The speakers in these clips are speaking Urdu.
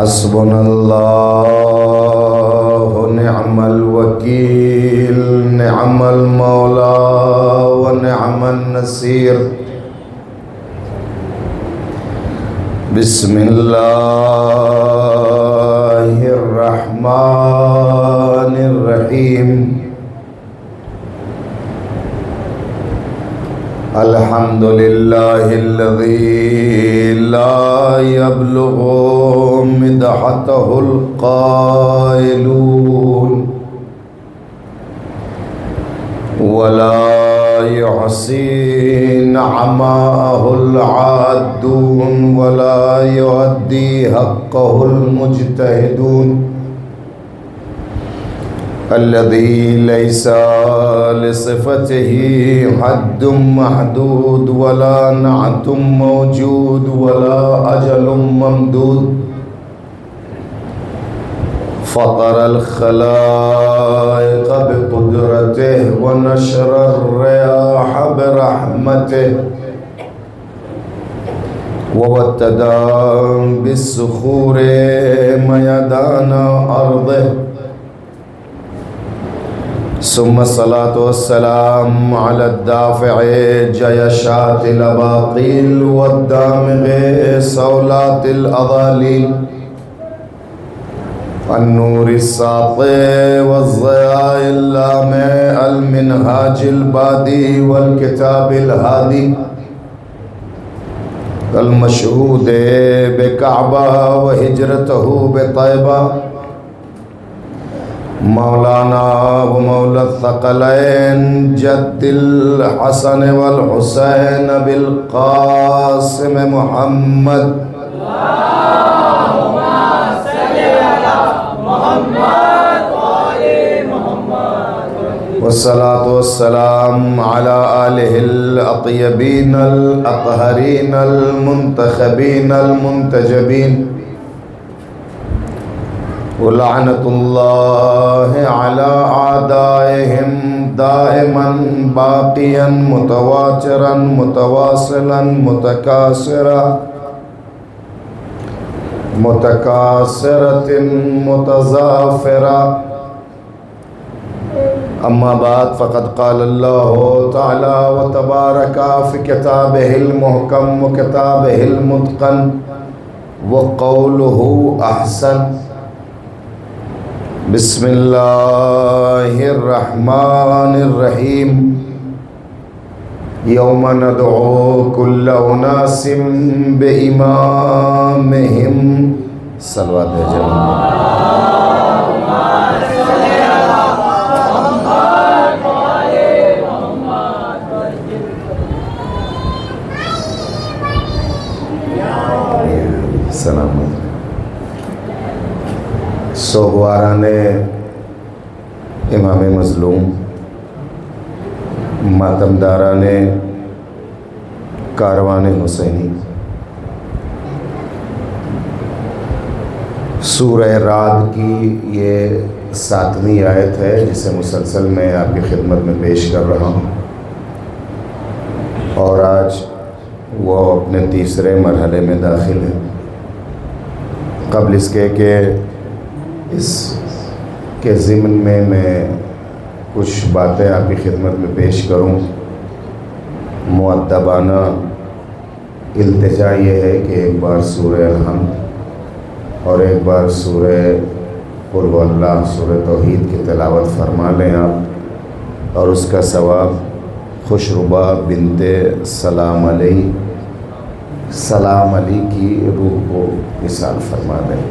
حسبنا الله نعم الوكيل نعم المولى ونعم النصير بسم الله الرحمن الرحيم الحمد لله الذي لا يبلغ مدحته القائلون ولا يحصي نعماءه العادون ولا يؤدي حقه المجتهدون الذي ليس لصفته حد محدود ولا نعت موجود ولا أجل ممدود فطر الخلائق بقدرته ونشر الرياح برحمته ووتدا بالصخور ميدان أرضه ثم الصلاة والسلام على الدافع جيشات الأباطيل والدامغ صولات الأضاليل النور الساطع والضياء اللامع المنهاج البادي والكتاب الهادي المشهود بكعبة وهجرته بطيبة مولانا ومولى الثقلين جد الحسن والحسين بالقاسم محمد اللهم صل على محمد وآل محمد والصلاة والسلام على آله الأطيبين الأطهرين المنتخبين المنتجبين ولعنة الله على أعدائهم دائما باقيا متواترا متواصلا متكاثرة متضافرة أما بعد فقد قال الله تعالى وتبارك في كتابه المحكم وكتابه المتقن وقوله أحسن بسم الله الرحمن الرحيم يوم ندعو كل أناس بإمامهم صلوات جميعا سلام سوگواران امام مظلوم ماتمداران کاروان حسینی سورہ رعد کی یہ 7ویں آیت ہے جسے مسلسل میں آپ کی خدمت میں پیش کر رہا ہوں اور آج وہ اپنے تیسرے مرحلے میں داخل ہے۔ قبل اس کے کہ اس کے ضمن میں کچھ باتیں آپ کی خدمت میں پیش کروں، مؤدبانہ التجا یہ ہے کہ ایک بار سورہ الحمد اور ایک بار سورہ قل هو اللہ سورہ توحید کی تلاوت فرما لیں آپ، اور اس کا ثواب خوشربا بنت سلام علی کی روح کو مثال فرما دیں۔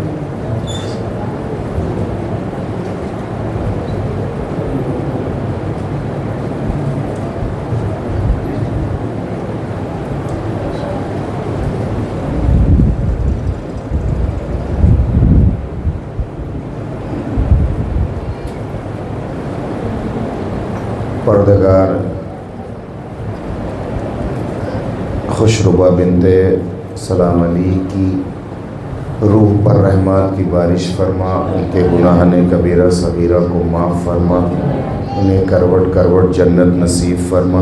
پروردگار خوشربا بنت سلام علی کی روح پر رحمت کی بارش فرما، ان کے گناہان کبیرہ صغیرہ کو معاف فرما، انہیں کروٹ کروٹ جنت نصیب فرما،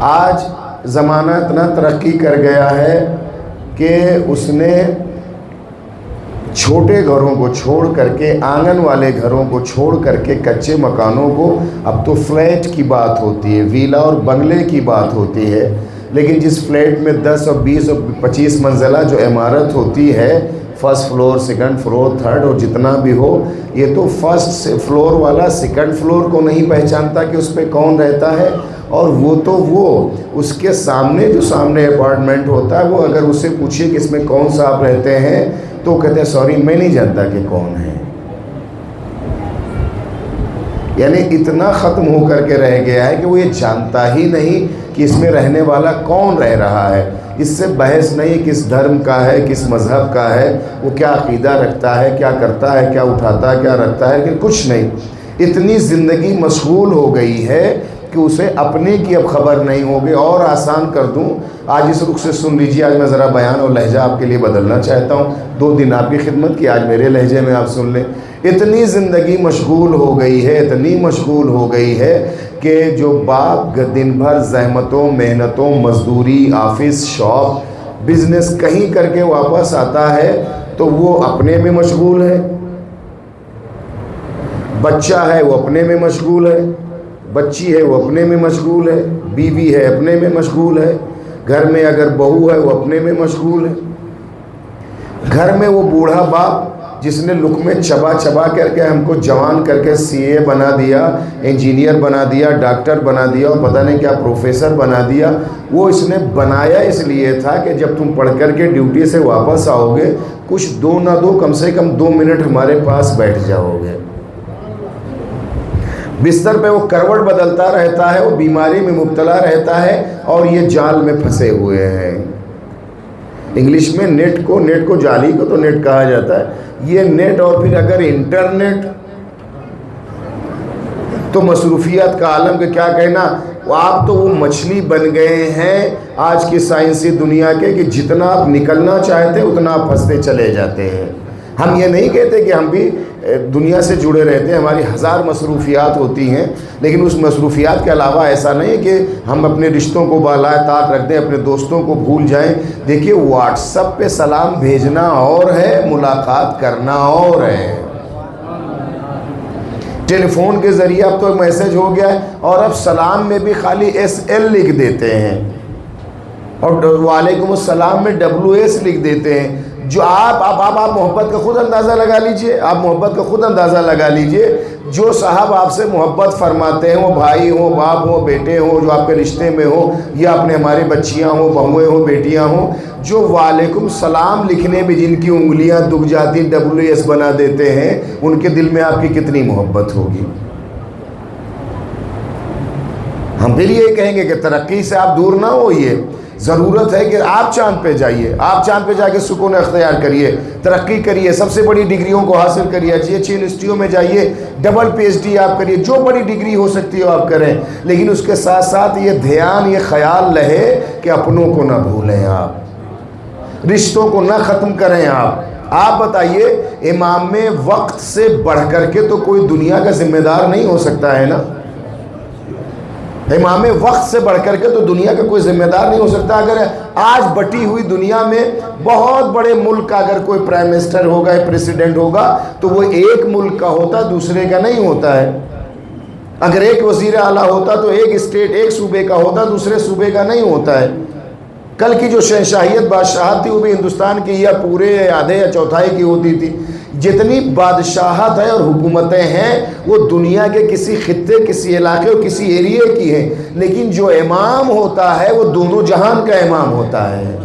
آج زمانہ اتنا ترقی کر گیا ہے کہ اس نے چھوٹے گھروں کو چھوڑ کر کے، آنگن والے گھروں کو چھوڑ کر کے کچے مکانوں کو، اب تو فلیٹ کی بات ہوتی ہے، ویلا اور بنگلے کی بات ہوتی ہے۔ لیکن جس فلیٹ میں 10 اور 20 اور 25 منزلہ جو عمارت ہوتی ہے، first floor, second floor, third اور جتنا بھی ہو، یہ تو فرسٹ فلور والا سیکنڈ فلور کو نہیں پہچانتا کہ اس پہ کون رہتا ہے، اور وہ اس کے سامنے جو سامنے اپارٹمنٹ ہوتا ہے، وہ اگر اس سے پوچھے کہ اس میں کون سا آپ رہتے ہیں تو کہتے ہیں سوری میں نہیں جانتا کہ کون ہے۔ یعنی اتنا ختم ہو کر کے رہ گیا ہے کہ وہ یہ جانتا ہی نہیں کہ اس میں رہنے والا کون رہ رہا ہے۔ اس سے بحث نہیں کس دھرم کا ہے، کس مذہب کا ہے، وہ کیا عقیدہ رکھتا ہے، کیا کرتا ہے، کیا اٹھاتا ہے، کیا رکھتا ہے، لیکن کچھ نہیں۔ اتنی زندگی مشغول ہو گئی ہے کہ اسے اپنے کی اب خبر نہیں ہوگی۔ اور آسان کر دوں، آج اس رخ سے سن لیجیے، آج میں ذرا بیان اور لہجہ آپ کے لیے بدلنا چاہتا ہوں، 2 دن آپ کی خدمت کی، آج میرے لہجے میں آپ سن لیں۔ اتنی زندگی مشغول ہو گئی ہے، اتنی مشغول ہو گئی ہے کہ جو باپ دن بھر زحمتوں، محنتوں، مزدوری، آفس، شاپ، بزنس کہیں کر کے واپس آتا ہے تو وہ اپنے میں مشغول ہے، بچہ ہے وہ اپنے میں مشغول ہے، بچی ہے وہ اپنے میں مشغول ہے، بیوی ہے اپنے میں مشغول ہے، گھر میں اگر بہو ہے وہ اپنے میں مشغول ہے، گھر میں وہ بوڑھا باپ جس نے لقمے چبا چبا کر کے ہم کو جوان کر کے سی اے بنا دیا، انجینئر بنا دیا، ڈاکٹر بنا دیا اور پتہ نہیں کیا پروفیسر بنا دیا، وہ اس نے بنایا اس لیے تھا کہ جب تم پڑھ کر کے ڈیوٹی سے واپس آؤ گے، کچھ دو نہ دو کم سے کم 2 منٹ ہمارے پاس بیٹھ جاؤ گے۔ بستر پہ وہ کروٹ بدلتا رہتا ہے، وہ بیماری میں مبتلا رہتا ہے اور یہ جال میں پھنسے ہوئے ہیں۔ انگلش میں نیٹ کو جالی کو تو نیٹ کہا جاتا ہے، یہ نیٹ اور پھر اگر انٹرنیٹ تو مصروفیات کا عالم کے کیا کہنا۔ آپ تو وہ مچھلی بن گئے ہیں آج کی سائنسی دنیا کے کہ جتنا آپ نکلنا چاہتے ہیں اتنا آپ پھنستے چلے جاتے ہیں۔ ہم یہ نہیں کہتے کہ ہم بھی دنیا سے جڑے رہتے ہیں، ہماری 1000 مصروفیات ہوتی ہیں، لیکن اس مصروفیات کے علاوہ ایسا نہیں کہ ہم اپنے رشتوں کو بالائے طاق رکھ دیں، اپنے دوستوں کو بھول جائیں۔ دیکھیے واٹس ایپ پہ سلام بھیجنا اور ہے، ملاقات کرنا اور ہے۔ ٹیلی فون کے ذریعے اب تو میسج ہو گیا ہے اور اب سلام میں بھی خالی SL لکھ دیتے ہیں اور وعلیکم السلام میں WS لکھ دیتے ہیں۔ جو آپ محبت کا خود اندازہ لگا لیجئے، آپ محبت کا خود اندازہ لگا لیجئے۔ جو صاحب آپ سے محبت فرماتے ہیں، وہ بھائی ہوں، باپ ہوں، بیٹے ہوں، جو آپ کے رشتے میں ہوں، یا اپنے ہمارے بچیاں ہوں، بہویں ہوں، بیٹیاں ہوں، جو وعلیکم السلام لکھنے میں جن کی انگلیاں دکھ جاتی WS بنا دیتے ہیں، ان کے دل میں آپ کی کتنی محبت ہوگی۔ ہم پھر یہ کہیں گے کہ ترقی سے آپ دور نہ ہوئیے، ضرورت ہے کہ آپ چاند پہ جائیے، آپ چاند پہ جا کے سکون اختیار کریے، ترقی کریے، سب سے بڑی ڈگریوں کو حاصل کریے، اچھی یونیورسٹیوں میں جائیے، ڈبل PhD آپ کریے، جو بڑی ڈگری ہو سکتی ہے آپ کریں، لیکن اس کے ساتھ ساتھ یہ دھیان، یہ خیال رہے کہ اپنوں کو نہ بھولیں، آپ رشتوں کو نہ ختم کریں۔ آپ بتائیے، امام وقت سے بڑھ کر کے تو کوئی دنیا کا ذمہ دار نہیں ہو سکتا ہے نا، امام وقت سے بڑھ کر کے تو دنیا کا کوئی ذمہ دار نہیں ہو سکتا۔ اگر آج بٹی ہوئی دنیا میں بہت بڑے ملک کا اگر کوئی پرائم منسٹر ہوگا یا پریسیڈنٹ ہوگا تو وہ ایک ملک کا ہوتا، دوسرے کا نہیں ہوتا ہے۔ اگر ایک وزیر اعلیٰ ہوتا تو ایک اسٹیٹ، ایک صوبے کا ہوتا، دوسرے صوبے کا نہیں ہوتا ہے۔ کل کی جو شہنشاہیت بادشاہت تھی وہ بھی ہندوستان کی یا پورے یا آدھے یا چوتھائی کی ہوتی تھی۔ جتنی بادشاہت ہے اور حکومتیں ہیں وہ دنیا کے کسی خطے، کسی علاقے اور کسی ایریے کی ہیں، لیکن جو امام ہوتا ہے وہ دونوں جہان کا امام ہوتا ہے،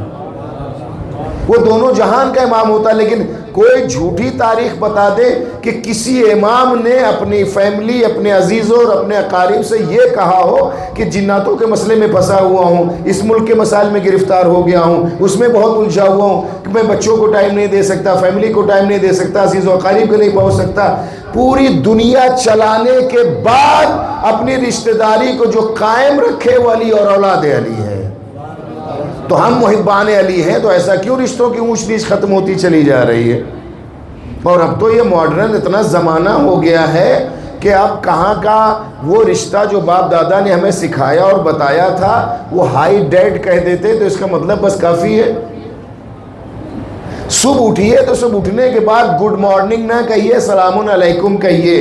وہ دونوں جہان کا امام ہوتا ہے۔ لیکن کوئی جھوٹی تاریخ بتا دے کہ کسی امام نے اپنی فیملی، اپنے عزیزوں اور اپنے اقارب سے یہ کہا ہو کہ جناتوں کے مسئلے میں پھنسا ہوا ہوں، اس ملک کے مسائل میں گرفتار ہو گیا ہوں، اس میں بہت الجھا ہوا ہوں کہ میں بچوں کو ٹائم نہیں دے سکتا، فیملی کو ٹائم نہیں دے سکتا، عزیز و اقارب کو نہیں پہنچ سکتا۔ پوری دنیا چلانے کے بعد اپنی رشتہ داری کو جو قائم رکھے وہ علی اور اولاد علی ہے۔ تو ہم محبان علی ہیں، تو ایسا کیوں رشتوں کی اونچ نیچ ختم ہوتی چلی جا رہی ہے؟ اور اب تو یہ ماڈرن اتنا زمانہ ہو گیا ہے کہ اب کہاں کا وہ رشتہ جو باپ دادا نے ہمیں سکھایا اور بتایا تھا وہ ہائی ڈیڈ کہہ دیتے تو اس کا مطلب بس کافی ہے. صبح اٹھیے تو صبح اٹھنے کے بعد گڈ مارننگ نہ کہیے، سلام علیکم کہیے.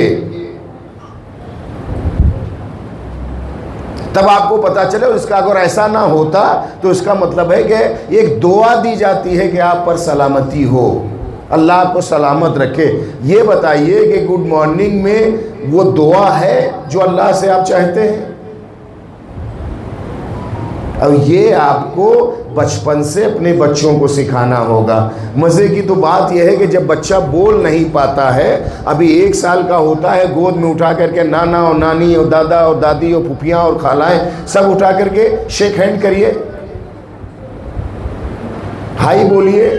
تب آپ کو پتا چلے. اور اس کا اگر ایسا نہ ہوتا تو اس کا مطلب ہے کہ ایک دعا دی جاتی ہے کہ آپ پر سلامتی ہو، اللہ آپ کو سلامت رکھے. یہ بتائیے کہ گڈ مارننگ میں وہ دعا ہے جو اللہ سے آپ چاہتے ہیں؟ اب یہ آپ کو بچپن سے اپنے بچوں کو سکھانا ہوگا. مزے کی تو بات یہ ہے کہ جب بچہ بول نہیں پاتا ہے، ابھی 1 سال کا ہوتا ہے، گود میں اٹھا کر کے نانا اور نانی اور دادا اور دادی اور پھوپھیاں اور خالائیں سب اٹھا کر کے شیک ہینڈ کریے، ہائی بولیے،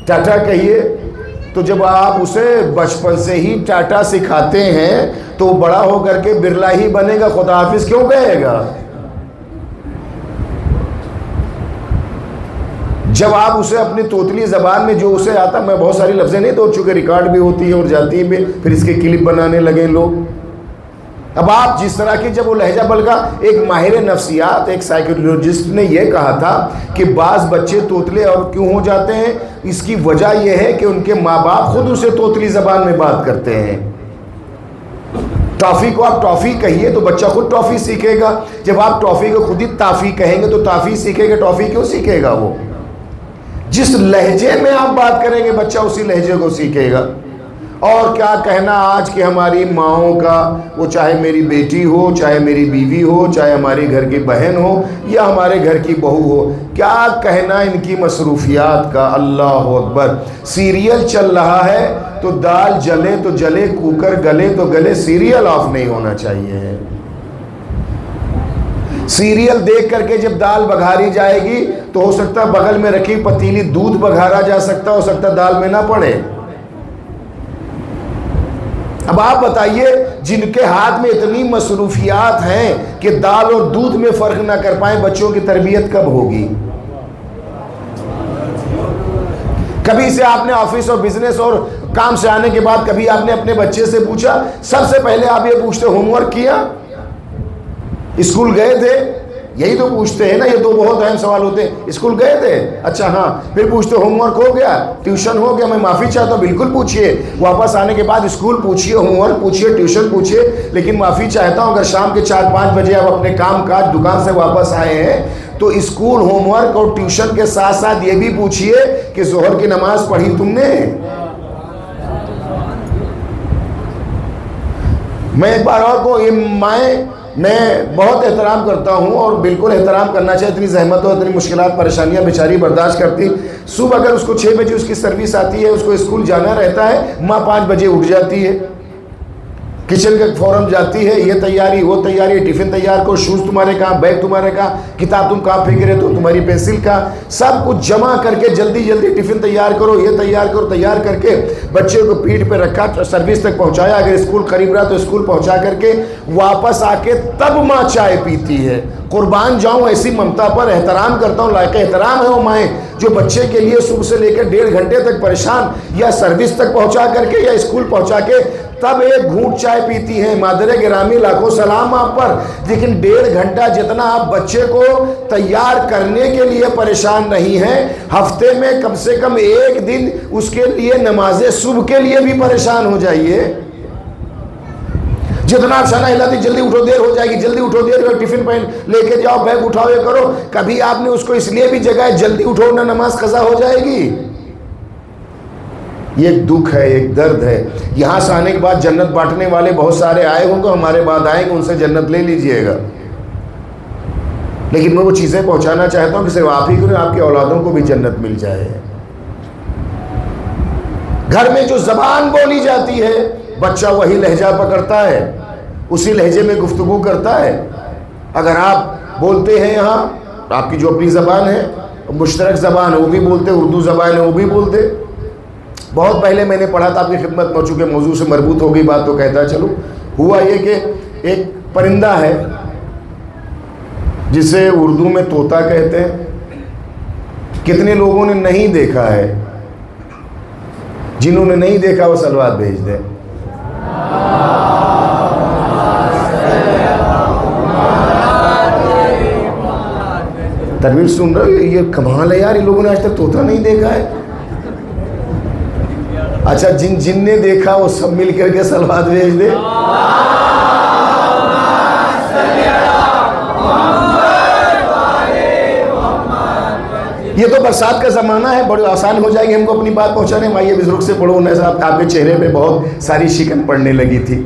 ٹاٹا کہیے. تو جب آپ اسے بچپن سے ہی ٹاٹا سکھاتے ہیں تو بڑا ہو کر کے برلا ہی بنے گا، خدا حافظ کیوں کہے گا؟ جب آپ اسے اپنی توتلی زبان میں جو اسے آتا، میں بہت ساری لفظیں نہیں تو چونکہ ریکارڈ بھی ہوتی ہے اور جاتی بھی، پھر اس کے کلپ بنانے لگے لوگ. اب آپ جس طرح کی جب وہ لہجہ بلگا، ایک ماہر نفسیات، ایک سائیکولوجسٹ نے یہ کہا تھا کہ بعض بچے توتلے اور کیوں ہو جاتے ہیں، اس کی وجہ یہ ہے کہ ان کے ماں باپ خود اسے توتلی زبان میں بات کرتے ہیں. ٹافی کو آپ ٹافی کہیے تو بچہ خود ٹافی سیکھے گا. جب آپ ٹافی کو خود ہی تافی کہیں گے تو تافی سیکھے گا، ٹافی کیوں سیکھے گا؟ وہ جس لہجے میں آپ بات کریں گے بچہ اسی لہجے کو سیکھے گا. اور کیا کہنا آج کی ہماری ماؤں کا، وہ چاہے میری بیٹی ہو، چاہے میری بیوی ہو، چاہے ہمارے گھر کی بہن ہو یا ہمارے گھر کی بہو ہو، کیا کہنا ان کی مصروفیات کا. اللہ اکبر. سیریل چل رہا ہے تو دال جلے تو جلے، کوکر گلے تو گلے، سیریل آف نہیں ہونا چاہیے. سیریل دیکھ کر کے جب دال بگھاری جائے گی تو ہو سکتا ہے بغل میں رکھی پتیلی دودھ بگھارا جا سکتا، ہو سکتا دال میں نہ پڑے. اب آپ بتائیے جن کے ہاتھ میں اتنی مصروفیات ہیں کہ دال اور دودھ میں فرق نہ کر پائیں، بچوں کی تربیت کب ہوگی؟ کبھی سے آپ نے آفس اور بزنس اور کام سے آنے کے بعد کبھی آپ نے اپنے بچے سے پوچھا؟ سب سے پہلے آپ یہ پوچھتے ہوم ورک کیا، اسکول گئے تھے؟ یہی تو پوچھتے ہیں نا. یہ دو بہت اہم سوال ہوتے ہیں. اسکول گئے تھے؟ اچھا ہاں. پھر پوچھتے ہوم ورک ہو گیا، ٹیوشن ہو گیا؟ میں معافی چاہتا ہوں، بالکل پوچھئے. واپس آنے کے بعد اسکول پوچھئے، ہوم ورک پوچھئے، ٹیوشن پوچھئے. لیکن معافی چاہتا ہوں اگر شام کے 4-5 بجے آپ اپنے کام کاج دکان سے واپس آئے ہیں تو اسکول، ہوم ورک اور ٹیوشن کے ساتھ ساتھ یہ بھی پوچھئے کہ ظہر کی نماز پڑھی تم نے؟ میں ایک بار اور کو، یہ مائیں میں بہت احترام کرتا ہوں اور بالکل احترام کرنا چاہیے. اتنی زحمت ہو، اتنی مشکلات پریشانیاں بیچاری برداشت کرتی. صبح اگر اس کو 6 بجے اس کی سروس آتی ہے، اس کو اسکول جانا رہتا ہے، ماں 5 بجے اٹھ جاتی ہے، کچن کا فوراً جاتی ہے، یہ تیاری وہ تیاری، ٹفن تیار کرو، شوز تمہارے کہاں، بیگ تمہارے کہاں، کتاب تم کہاں پھینک رہے تو تمہاری پینسل کا، سب کچھ جمع کر کے جلدی جلدی ٹفن تیار کرو، یہ تیار کرو. تیار کر کے بچے کو پیٹھ پہ رکھا، سروس تک پہنچایا، اگر اسکول قریب رہا تو اسکول پہنچا کر کے واپس آ کے تب ماں چائے پیتی ہے. قربان جاؤں ایسی ممتا پر، احترام کرتا ہوں، لائق احترام ہے وہ مائیں جو بچے کے لیے صبح سے لے کر 1.5 گھنٹے تک پریشان، یا سروس تک پہنچا کر کے یا اسکول پہنچا کے تب ایک گھونٹ چائے پیتی ہیں. مادر گرامی لاکھوں سلام آپ پر. لیکن 1.5 گھنٹہ جتنا آپ بچے کو تیار کرنے کے لیے پریشان نہیں ہیں، ہفتے میں کم سے کم 1 دن اس کے لیے نماز صبح کے لیے بھی پریشان ہو جائیے. جتنا آپ شانہ ہلاتی جلدی اٹھو دیر ہو جائے گی، جلدی اٹھو دیر ہو، ٹفن پہن لے کے جاؤ، بیگ اٹھاؤ، یہ کرو. کبھی آپ نے اس کو اس لیے بھی جگہ جلدی اٹھو نہ نماز قضا ہو جائے گی. یہ ایک دکھ ہے، ایک درد ہے. یہاں سے آنے کے بعد جنت بانٹنے والے بہت سارے آئے ہوں گے، ہمارے بعد آئیں گے، ان سے جنت لے لیجئے گا. لیکن میں وہ چیزیں پہنچانا چاہتا ہوں کہ صرف آپ ہی کو نہیں، آپ کی اولادوں کو بھی جنت مل جائے. گھر میں جو زبان بولی جاتی ہے بچہ وہی لہجہ پکڑتا ہے، اسی لہجے میں گفتگو کرتا ہے. اگر آپ بولتے ہیں یہاں، آپ کی جو اپنی زبان ہے، مشترک زبان ہے، وہ بھی بولتے، اردو زبان ہے وہ بھی بولتے. بہت پہلے میں نے پڑھا تھا، آپ کی خدمت میں، چونکہ موضوع سے مربوط ہو گئی بات تو کہتا چلو. ہوا یہ کہ ایک پرندہ ہے جسے اردو میں طوطا کہتے ہیں. کتنے لوگوں نے نہیں دیکھا ہے؟ جنہوں نے نہیں دیکھا وہ سلوات بھیج دیں. تنویر سن رہے ہو؟ یہ کمال ہے یار، ان لوگوں نے آج تک طوطا نہیں دیکھا ہے۔ اچھا جن نے دیکھا وہ سب مل کر کے صلوات بھیج دے۔ یہ تو برسات کا زمانہ ہے، بڑی آسان ہو جائے گی ہم کو اپنی بات پہنچانے میں۔ یہ بزرگ سے پڑھو نا صاحب، آپ کے چہرے پہ بہت ساری شکن پڑنے لگی تھی۔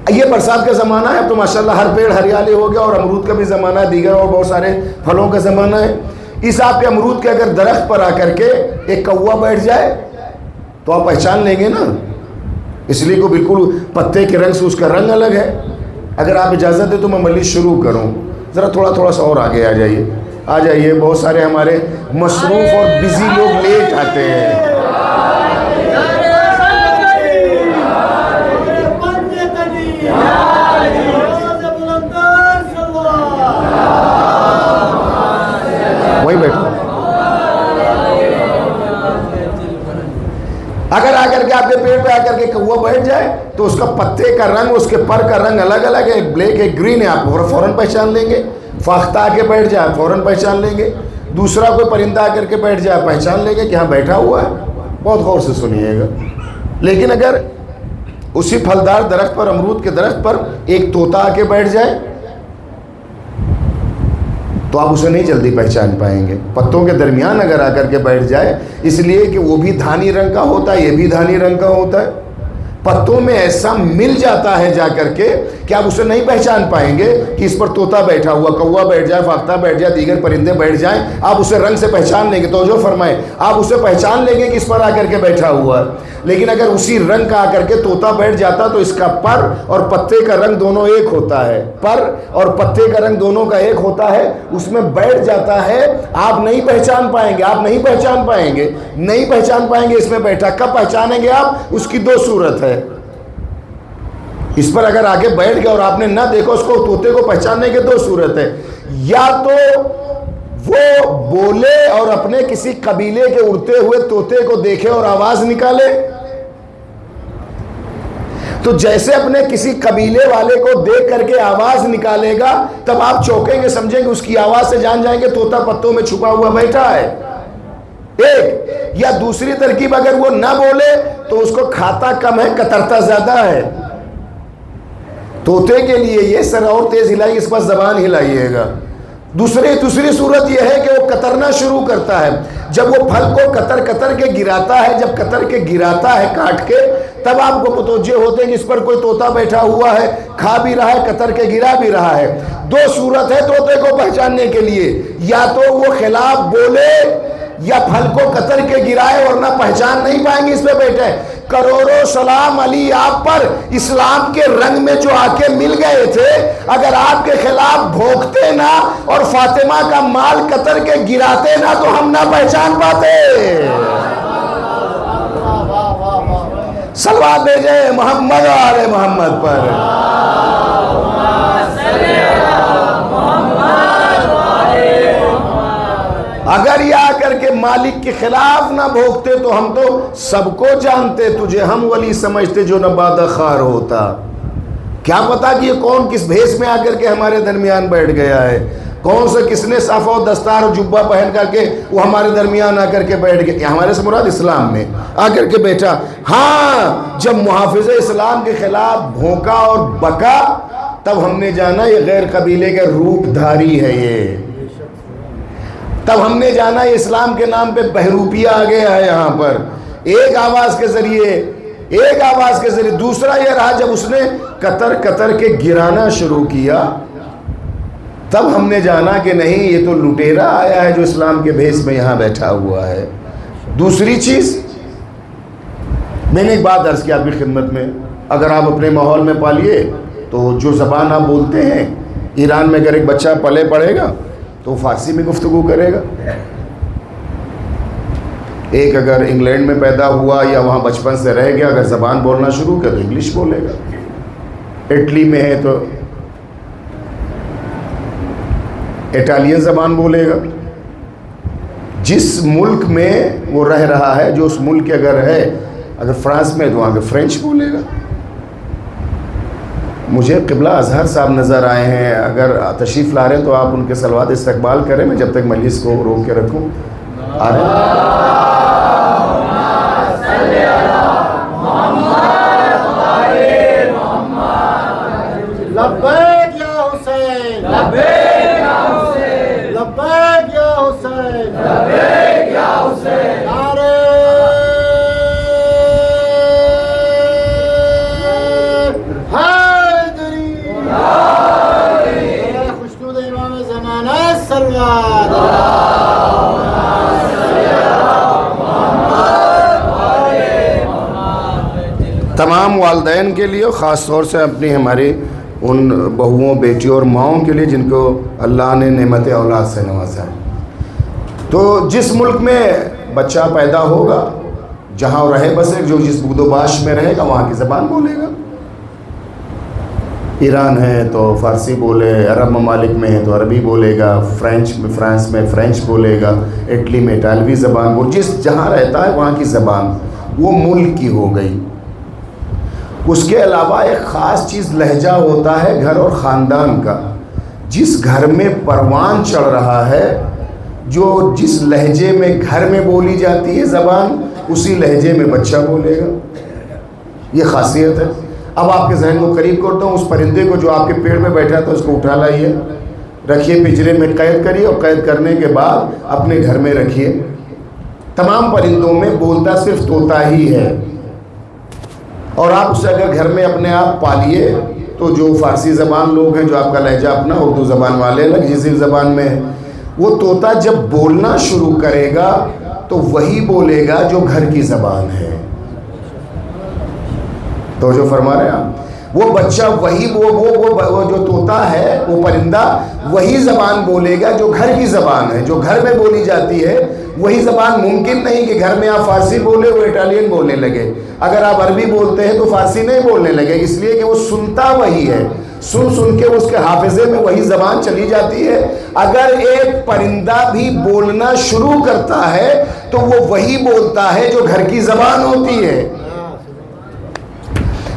یہ برسات کا زمانہ ہے تو ماشاءاللہ ہر پیڑ ہریالی ہو گیا، اور امرود کا بھی زمانہ ہے، دیگر اور بہت سارے پھلوں کا زمانہ ہے۔ اس آپ کے امرود کے اگر درخت پر آ کر کے ایک کوا بیٹھ جائے تو آپ پہچان لیں گے نا، اس لیے کو بالکل پتے کے رنگ سے اس کا رنگ الگ ہے۔ اگر آپ اجازت دیں تو میں مجلس شروع کروں، ذرا تھوڑا سا اور آگے آ جائیے، بہت سارے ہمارے مصروف اور بزی لوگ لیٹ آتے ہیں۔ وہی بیٹھو، اگر آ کر کے آپ کے پیڑ پہ آ کر کے کوا بیٹھ جائے تو اس کا پتے کا رنگ، اس کے پر کا رنگ الگ الگ ہے، بلیک ہے، گرین ہے، آپ فوراً پہچان لیں گے۔ فاختہ آ کے بیٹھ جائے فوراً پہچان لیں گے۔ دوسرا کوئی پرندہ آ کر کے بیٹھ جائے پہچان لیں گے کہ ہاں بیٹھا ہوا ہے۔ بہت غور سے سنیے گا۔ لیکن اگر اسی پھلدار درخت پر، امرود کے درخت پر ایک طوطا آ کے بیٹھ جائے تو آپ اسے نہیں جلدی پہچان پائیں گے۔ پتوں کے درمیان اگر آ کر کے بیٹھ جائے، اس لیے کہ وہ بھی دھانی رنگ کا ہوتا ہے، یہ بھی دھانی رنگ کا ہوتا ہے، پتوں میں ایسا مل جاتا ہے جا کر کے کہ آپ اسے نہیں پہچان پائیں گے کہ اس پر طوطا بیٹھا ہوا، کوا بیٹھ جائے، فاختہ بیٹھ جائے، دیگر پرندے بیٹھ جائیں، آپ اسے رنگ سے پہچان لیں گے۔ توجہ فرمائیں، آپ اسے پہچان لیں گے کہ اس پر آ کر کے بیٹھا ہوا ہے۔ لیکن اگر اسی رنگ کا آ کر کے طوطا بیٹھ جاتا تو اس کا پر اور پتے کا رنگ دونوں ایک ہوتا ہے، پر اور پتے کا رنگ دونوں کا ایک ہوتا ہے، اس میں بیٹھ جاتا ہے، آپ نہیں پہچان پائیں گے، آپ نہیں پہچان پائیں گے، نہیں پہچان پائیں گے اس میں بیٹھا۔ کب پہچانیں گے آپ؟ اس کی دو صورت ہے۔ اس پر اگر آگے بیٹھ گیا اور آپ نے نہ دیکھا، اس کو طوطے کو پہچاننے کے دو صورت ہے، یا تو وہ بولے اور اپنے کسی قبیلے کے اڑتے ہوئے طوطے کو دیکھے اور آواز نکالے، تو جیسے اپنے کسی قبیلے والے کو دیکھ کر کے آواز نکالے گا تب آپ چونکیں گے، سمجھیں گے، اس کی آواز سے جان جائیں گے طوطا پتوں میں چھپا ہوا بیٹھا ہے۔ ایک یا دوسری ترکیب، اگر وہ نہ بولے تو اس کو کھاتا کم ہے، کترتا زیادہ ہے۔ طوطے کے لیے یہ سر اور تیز ہلائی، اس پر زبان ہلائیے گا۔ دوسری صورت یہ ہے کہ وہ کترنا شروع کرتا ہے، جب وہ پھل کو کتر کے گراتا ہے، جب کتر کے گراتا ہے کاٹ کے، تب آپ کو متوجہ ہوتے ہیں کہ اس پر کوئی طوطا بیٹھا ہوا ہے، کھا بھی رہا ہے، کتر کے گرا بھی رہا ہے۔ دو صورت ہے طوطے کو پہچاننے کے لیے، یا تو وہ خلاف بولے یا پھل کو کتر کے گرائے، ورنہ پہچان نہیں پائیں گے اس پہ بیٹھے۔ کروڑوں سلام علی آپ پر، اسلام کے رنگ میں جو آ کے مل گئے تھے، اگر آپ کے خلاف بھوکتے نا اور فاطمہ کا مال کتر کے گراتے نا تو ہم نہ پہچان پاتے۔ صلوات بھیجے محمد و آل محمد پر۔ اگر یہ آ کر کے مالک کے خلاف نہ بھوکتے تو ہم تو سب کو جانتے، تجھے ہم ولی سمجھتے جو نبادہ خار ہوتا۔ کیا پتا کہ یہ کون کس بھیس میں آ کر کے ہمارے درمیان بیٹھ گیا ہے، کون سے کس نے صافہ و دستار و جبہ پہن کر کے وہ ہمارے درمیان آ کر کے بیٹھ گیا۔ ہمارے سے مراد اسلام میں آ کر کے بیٹھا۔ ہاں، جب محافظ اسلام کے خلاف بھونکا اور بکا تب ہم نے جانا یہ غیر قبیلے کے روپ دھاری ہے، یہ تب ہم نے جانا یہ اسلام کے نام پہ بہروپیہ آ گیا ہے یہاں پر، ایک آواز کے ذریعے۔ دوسرا یہ رہا، جب اس نے کتر کے گرانا شروع کیا تب ہم نے جانا کہ نہیں، یہ تو لٹیرا آیا ہے جو اسلام کے بھیس میں یہاں بیٹھا ہوا ہے۔ دوسری چیز، میں نے ایک بات عرض کی آپ کی خدمت میں، اگر آپ اپنے ماحول میں پالیے تو جو زبان آپ بولتے ہیں، ایران میں اگر ایک بچہ پلے پڑے گا تو فارسی میں گفتگو کرے گا، ایک اگر انگلینڈ میں پیدا ہوا یا وہاں بچپن سے رہ گیا، اگر زبان بولنا شروع کر تو انگلش بولے گا، اٹلی میں ہے تو اٹالین زبان بولے گا، جس ملک میں وہ رہ رہا ہے، جو اس ملک اگر ہے، اگر فرانس میں تو وہاں پہ فرینچ بولے گا۔ مجھے قبلہ اظہر صاحب نظر آئے ہیں، اگر تشریف لا رہے ہیں تو آپ ان کے صلوات استقبال کریں، میں جب تک مجلس کو روک کے رکھوں. آ رہے ہیں؟ لبیک یا حسین، لبیک یا حسین، لبیک یا حسین، لبیک یا حسین. نعرہ حیدری، خوشنود امام زمانہ سلوات. تمام والدین کے لیے، خاص طور سے اپنی ہماری ان بہوؤں، بیٹیوں اور ماؤں کے لیے جن کو اللہ نے نعمت اولاد سے نوازا ہے. تو جس ملک میں بچہ پیدا ہوگا، جہاں رہے بسے، جو جس بود و باش میں رہے گا وہاں کی زبان بولے گا. ایران ہے تو فارسی بولے، عرب ممالک میں ہے تو عربی بولے گا، فرانس میں فرینچ بولے گا، اٹلی میں اٹالوی زبان جس جہاں رہتا ہے وہاں کی زبان وہ ملک کی ہو گئی. اس کے علاوہ ایک خاص چیز لہجہ ہوتا ہے گھر اور خاندان کا. جس گھر میں پروان چڑھ رہا ہے، جو جس لہجے میں گھر میں بولی جاتی ہے زبان، اسی لہجے میں بچہ بولے گا. یہ خاصیت ہے. اب آپ کے ذہن کو قریب کرتا ہوں، اس پرندے کو جو آپ کے پیڑ میں بیٹھا تھا اس کو اٹھا لائیے، رکھیے پنجرے میں قید کریے، اور قید کرنے کے بعد اپنے گھر میں رکھیے. تمام پرندوں میں بولتا صرف طوطا ہی ہے، اور آپ اسے اگر گھر میں اپنے آپ پالیے تو جو فارسی زبان لوگ ہیں، جو آپ کا لہجہ اپنا اردو زبان والے الگ جیسی زبان میں ہے، وہ طوطا جب بولنا شروع کرے گا تو وہی بولے گا جو گھر کی زبان ہے. تو جو فرما رہے ہیں آپ، وہ بچہ وہی وہ جو طوطا ہے، وہ پرندہ وہی زبان بولے گا جو گھر کی زبان ہے، جو گھر میں بولی جاتی ہے. وہی زبان ممکن نہیں کہ گھر میں آپ فارسی بولے وہ اٹالین بولنے لگے، اگر آپ عربی بولتے ہیں تو فارسی نہیں بولنے لگے، اس لیے کہ وہ سنتا وہی ہے، سن کے اس کے حافظے میں وہی زبان چلی جاتی ہے. اگر ایک پرندہ بھی بولنا شروع کرتا ہے تو وہ وہی بولتا ہے جو گھر کی زبان ہوتی ہے،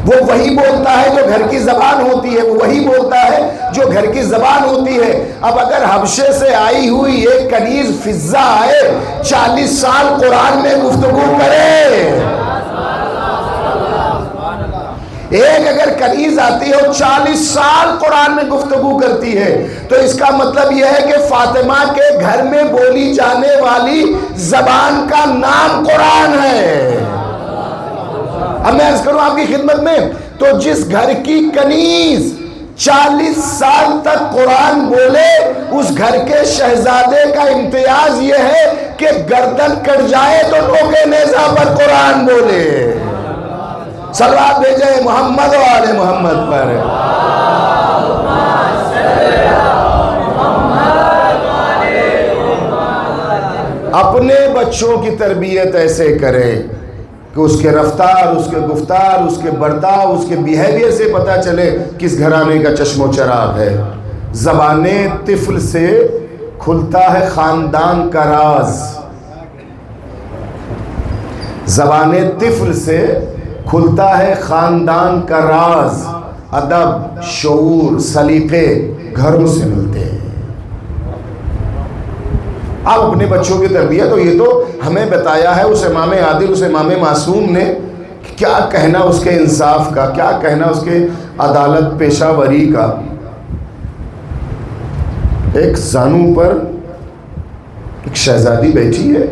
وہ وہی بولتا ہے جو گھر کی زبان ہوتی ہے، وہ وہی بولتا ہے جو گھر کی زبان ہوتی ہے. اب اگر حبشے سے آئی ہوئی ایک کنیز فضہ آئے، 40 سال قرآن میں گفتگو کرے، ایک اگر کنیز آتی ہے اور 40 سال قرآن میں گفتگو کرتی ہے، تو اس کا مطلب یہ ہے کہ فاطمہ کے گھر میں بولی جانے والی زبان کا نام قرآن ہے. اب میں عرض کروں آپ کی خدمت میں، تو جس گھر کی کنیز 40 سال تک قرآن بولے، اس گھر کے شہزادے کا امتیاز یہ ہے کہ گردن کٹ جائے تو نوکے نیزہ پر قرآن بولے. صلوات بھیجیں محمد و آل محمد پر. اپنے بچوں کی تربیت ایسے کرے کہ اس کے رفتار، اس کے گفتار، اس کے برتاؤ، اس کے بیہیویئر سے پتہ چلے کس گھرانے کا چشم و چراغ ہے. زبان طفل سے کھلتا ہے خاندان کا راز. زبان طفل سے کھلتا ہے خاندان کا راز. ادب، شعور، سلیقے گھروں سے ملتے ہیں. آپ اپنے بچوں کی تربیت، تو یہ تو ہمیں بتایا ہے اس امام عادل، اس امام معصوم نے، کیا کہنا اس کے انصاف کا، کیا کہنا اس کے عدالت پیشہ وری کا. ایک زانوں پر ایک شہزادی بیٹھی ہے،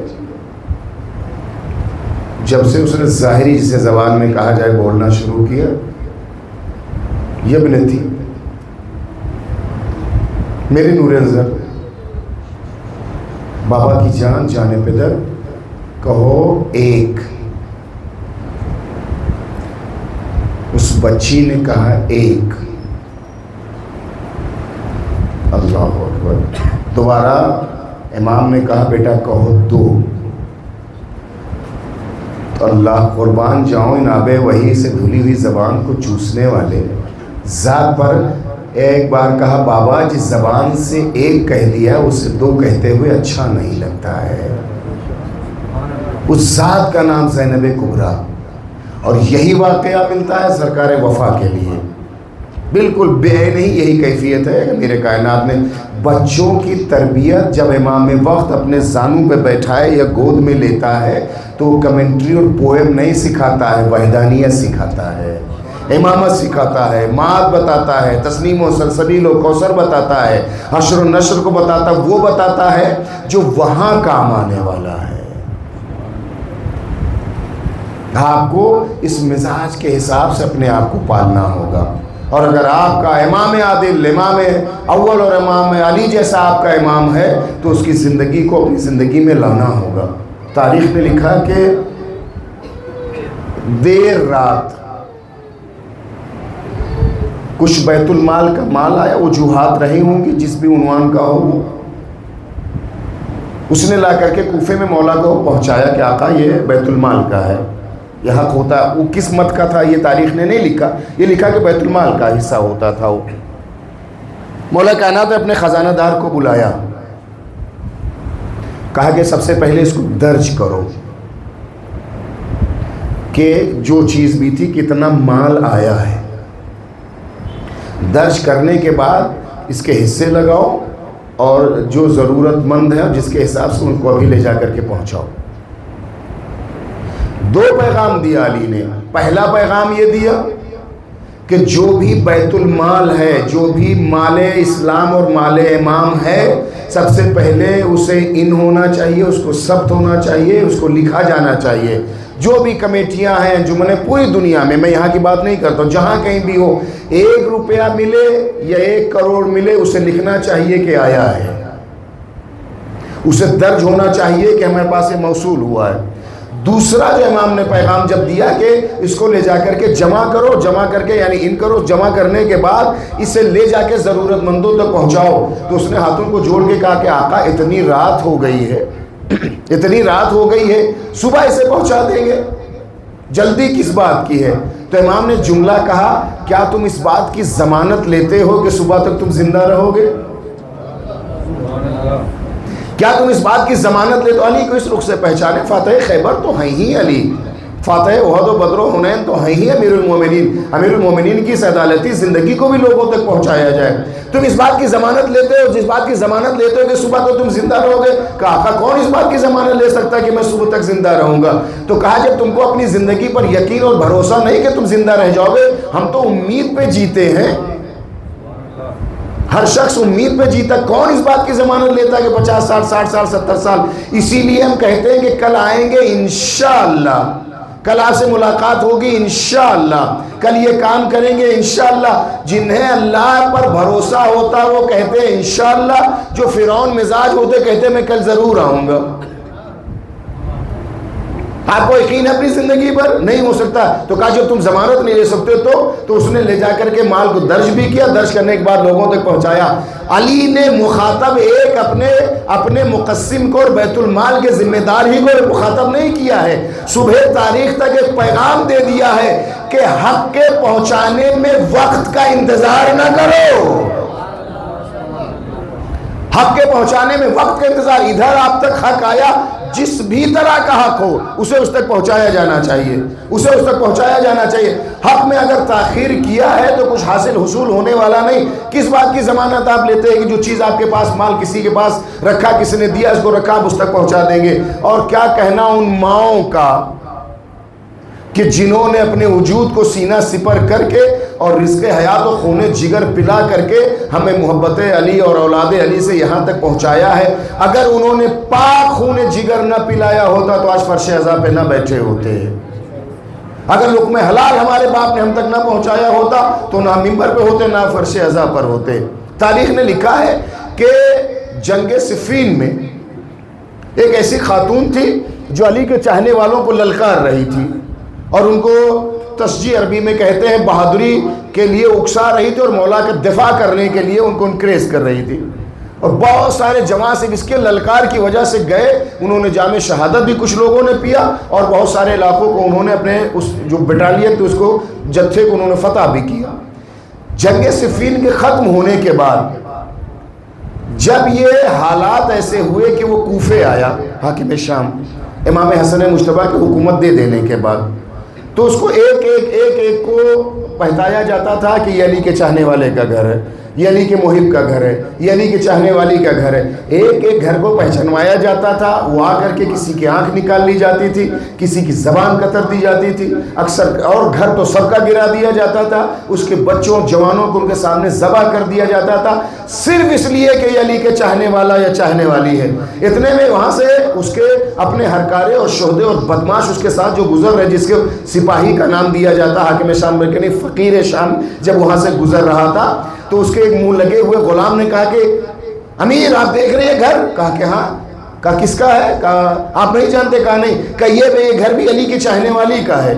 جب سے اس نے ظاہری جسے زبان میں کہا جائے بولنا شروع کیا، یبنتی میری نور نظر، بابا کی جان، جان پدر، کہو ایک. اس بچی نے کہا ایک. اللہ اکبر. دوبارہ امام نے کہا بیٹا کہو دو. تو اللہ قربان جاؤں ان آب وحی سے دھلی ہوئی زبان کو چوسنے والے ذات پر. ایک بار کہا بابا جس زبان سے ایک کہہ دیا اسے دو کہتے ہوئے اچھا نہیں لگتا ہے. اس ذات کا نام زینب کبریٰ. اور یہی واقعہ ملتا ہے سرکار وفا کے لیے. بالکل بے نہیں یہی کیفیت ہے میرے کائنات نے. بچوں کی تربیت جب امام وقت اپنے زانوں پہ بیٹھائے یا گود میں لیتا ہے تو وہ کمنٹری اور پوئم نہیں سکھاتا ہے، وحدانیت سکھاتا ہے، امامت سکھاتا ہے، مات بتاتا ہے، تسنیم و سلسبیل و کوثر بتاتا ہے، حشر و نشر کو بتاتا، وہ بتاتا ہے جو وہاں کام آنے والا ہے. آپ کو اس مزاج کے حساب سے اپنے آپ کو پالنا ہوگا. اور اگر آپ کا امام عادل، امام اول اور امام علی جیسا آپ کا امام ہے تو اس کی زندگی کو اپنی زندگی میں لانا ہوگا. تاریخ نے لکھا کہ دیر رات کچھ بیت المال کا مال آیا، وجوہات رہی ہوں گی جس بھی عنوان کا ہو وہ، اس نے لا کر کے کوفے میں مولا کو پہنچایا کہ آقا یہ بیت المال کا ہے، یہ حق ہوتا ہے. وہ کس مت کا تھا یہ تاریخ نے نہیں لکھا، یہ لکھا کہ بیت المال کا حصہ ہوتا تھا. وہ مولا کائنات نے اپنے خزانہ دار کو بلایا، کہا کہ سب سے پہلے اس کو درج کرو کہ جو چیز بھی تھی کتنا مال آیا ہے. درج کرنے کے بعد اس کے حصے لگاؤ اور جو ضرورت مند ہے جس کے حساب سے ان کو ابھی لے جا کر کے پہنچاؤ. 2 پیغام دیا علی نے. پہلا پیغام یہ دیا کہ جو بھی بیت المال ہے، جو بھی مال اسلام اور مال امام ہے، سب سے پہلے اسے ان ہونا چاہیے، اس کو ثبت ہونا چاہیے، اس کو لکھا جانا چاہیے. جو بھی کمیٹیاں ہیں انجمنیں پوری دنیا میں یہاں کی بات نہیں کرتا ہوں، جہاں کہیں بھی ہو 1 روپیہ ملے یا 1 کروڑ ملے اسے لکھنا چاہیے کہ آیا ہے، اسے درج ہونا چاہیے کہ ہمارے پاس یہ موصول ہوا ہے. دوسرا جو امام نے پیغام جب دیا کہ اس کو لے جا کر کے جمع کرو، جمع کر کے یعنی ان کرو، جمع کرنے کے بعد اسے لے جا کے ضرورت مندوں تک پہنچاؤ. تو اس نے ہاتھوں کو جوڑ کے کہا کہ آقا اتنی رات ہو گئی ہے، اتنی رات ہو گئی ہے، صبح اسے پہنچا دیں گے، جلدی کس بات کی ہے؟ تو امام نے جملہ کہا کیا تم اس بات کی ضمانت لیتے ہو کہ صبح تک تم زندہ رہو گے؟ کیا تم اس بات کی ضمانت لیتے ہو؟ علی کو اس رخ سے پہچانے، فاتح خیبر تو ہیں ہی علی، فاتح احد و بدر و حنین تو ہیں ہی امیر المومنین. امیر المومنین کی سعادتی زندگی کو بھی لوگوں تک پہنچایا جائے. تم اس بات کی ضمانت لیتے ہو، جس بات کی ضمانت لیتے ہو کہ صبح تو تم زندہ رہو گے. کہا آقا کون اس بات کی ضمانت لے سکتا ہے کہ میں صبح تک زندہ رہوں گا؟ تو کہا جب تم کو اپنی زندگی پر یقین اور بھروسہ نہیں کہ تم زندہ رہ جاؤ گے، ہم تو امید پہ جیتے ہیں. ہر شخص امید پہ جیتا، کون اس بات کی ضمانت لیتا ہے کہ 50 سال 60 سال 70 سال؟ اسی لیے ہم کہتے ہیں کہ کل آئیں گے انشاءاللہ، کل آپ سے ملاقات ہوگی انشاءاللہ، کل یہ کام کریں گے انشاءاللہ. جنہیں اللہ پر بھروسہ ہوتا وہ کہتے ہیں انشاءاللہ، جو فرعون مزاج ہوتے کہتے میں کل ضرور آؤں گا. آپ کو یقین اپنی زندگی پر نہیں ہو سکتا. تو کہا جب تم ضمانت نہیں لے سکتے تو اس نے لے جا کر کے مال کو درج بھی کیا، درج کرنے کے بعد لوگوں تک پہنچایا. علی نے مخاطب ایک اپنے مقسم کو اور بیت المال کے ذمہ دار ہی کو مخاطب نہیں کیا ہے، صبح تاریخ تک ایک پیغام دے دیا ہے کہ حق کے پہنچانے میں وقت کا انتظار نہ کرو. حق کے پہنچانے میں وقت کا انتظار، ادھر آپ تک حق آیا، جس بھی طرح کا حق ہو اسے اس تک پہنچایا جانا چاہیے، اسے اس تک پہنچایا جانا چاہیے. حق میں اگر تاخیر کیا ہے تو کچھ حصول ہونے والا نہیں. کس بات کی ضمانت آپ لیتے ہیں کہ جو چیز آپ کے پاس مال کسی کے پاس رکھا، کسی نے دیا، اس کو رکھا، آپ اس تک پہنچا دیں گے؟ اور کیا کہنا ان ماؤں کا کہ جنہوں نے اپنے وجود کو سینہ سپر کر کے اور رزق حیات و خون جگر پلا کر کے ہمیں محبت علی اور اولاد علی سے یہاں تک پہنچایا ہے. اگر انہوں نے پاک خون جگر نہ پلایا ہوتا تو آج فرش عزا پہ نہ بیٹھے ہوتے. اگر لقمہ حلال ہمارے باپ نے ہم تک نہ پہنچایا ہوتا تو نہ ممبر پہ ہوتے نہ فرش عزا پر ہوتے. تاریخ نے لکھا ہے کہ جنگ صفین میں ایک ایسی خاتون تھی جو علی کے چاہنے والوں کو للکار رہی تھی اور ان کو تشجیع عربی میں کہتے ہیں بہادری کے لیے اکسا رہی تھی اور مولا کا دفاع کرنے کے لیے ان کو انکریز کر رہی تھی. اور بہت سارے جماع سے اس کے للکار کی وجہ سے گئے، انہوں نے جام شہادت بھی کچھ لوگوں نے پیا اور بہت سارے علاقوں کو انہوں نے اپنے اس جو بٹالیت تھی اس کو جتھے کو انہوں نے فتح بھی کیا. جنگ صفین کے ختم ہونے کے بعد جب یہ حالات ایسے ہوئے کہ وہ کوفے آیا، حاکم شام امام حسن مجتبیٰ کی حکومت دے دینے کے بعد، تو اس کو ایک ایک کو بتایا جاتا تھا کہ یہ علی کے چاہنے والے کا گھر ہے، یہ علی کے محب کا گھر ہے، یہ علی کے چاہنے والی کا گھر ہے، ایک ایک گھر کو پہچانوایا جاتا تھا، وہ آ کر کے کسی کی آنکھ نکال لی جاتی تھی، کسی کی زبان قطر دی جاتی تھی، اکثر اور گھر تو سب کا گرا دیا جاتا تھا، اس کے بچوں جوانوں کو ان کے سامنے ذبح کر دیا جاتا تھا، صرف اس لیے کہ یہ علی کے چاہنے والا یا چاہنے والی ہے۔ اتنے میں وہاں سے اس کے اپنے ہرکارے اور شہدے اور بدماش اس کے ساتھ جو گزر رہے، جس کے سپاہی کا نام دیا جاتا حاکم شام بلکہ فقیر شام، جب وہاں سے گزر رہا تھا تو اس کے ایک منہ لگے ہوئے غلام نے کہا کہ امیر آپ دیکھ رہے ہیں گھر؟ کہا کہ ہاں۔ کہا کس کا ہے؟ کہا آپ نہیں جانتے؟ کہا نہیں۔ کہا یہ گھر بھی علی کی چاہنے والی کا ہے۔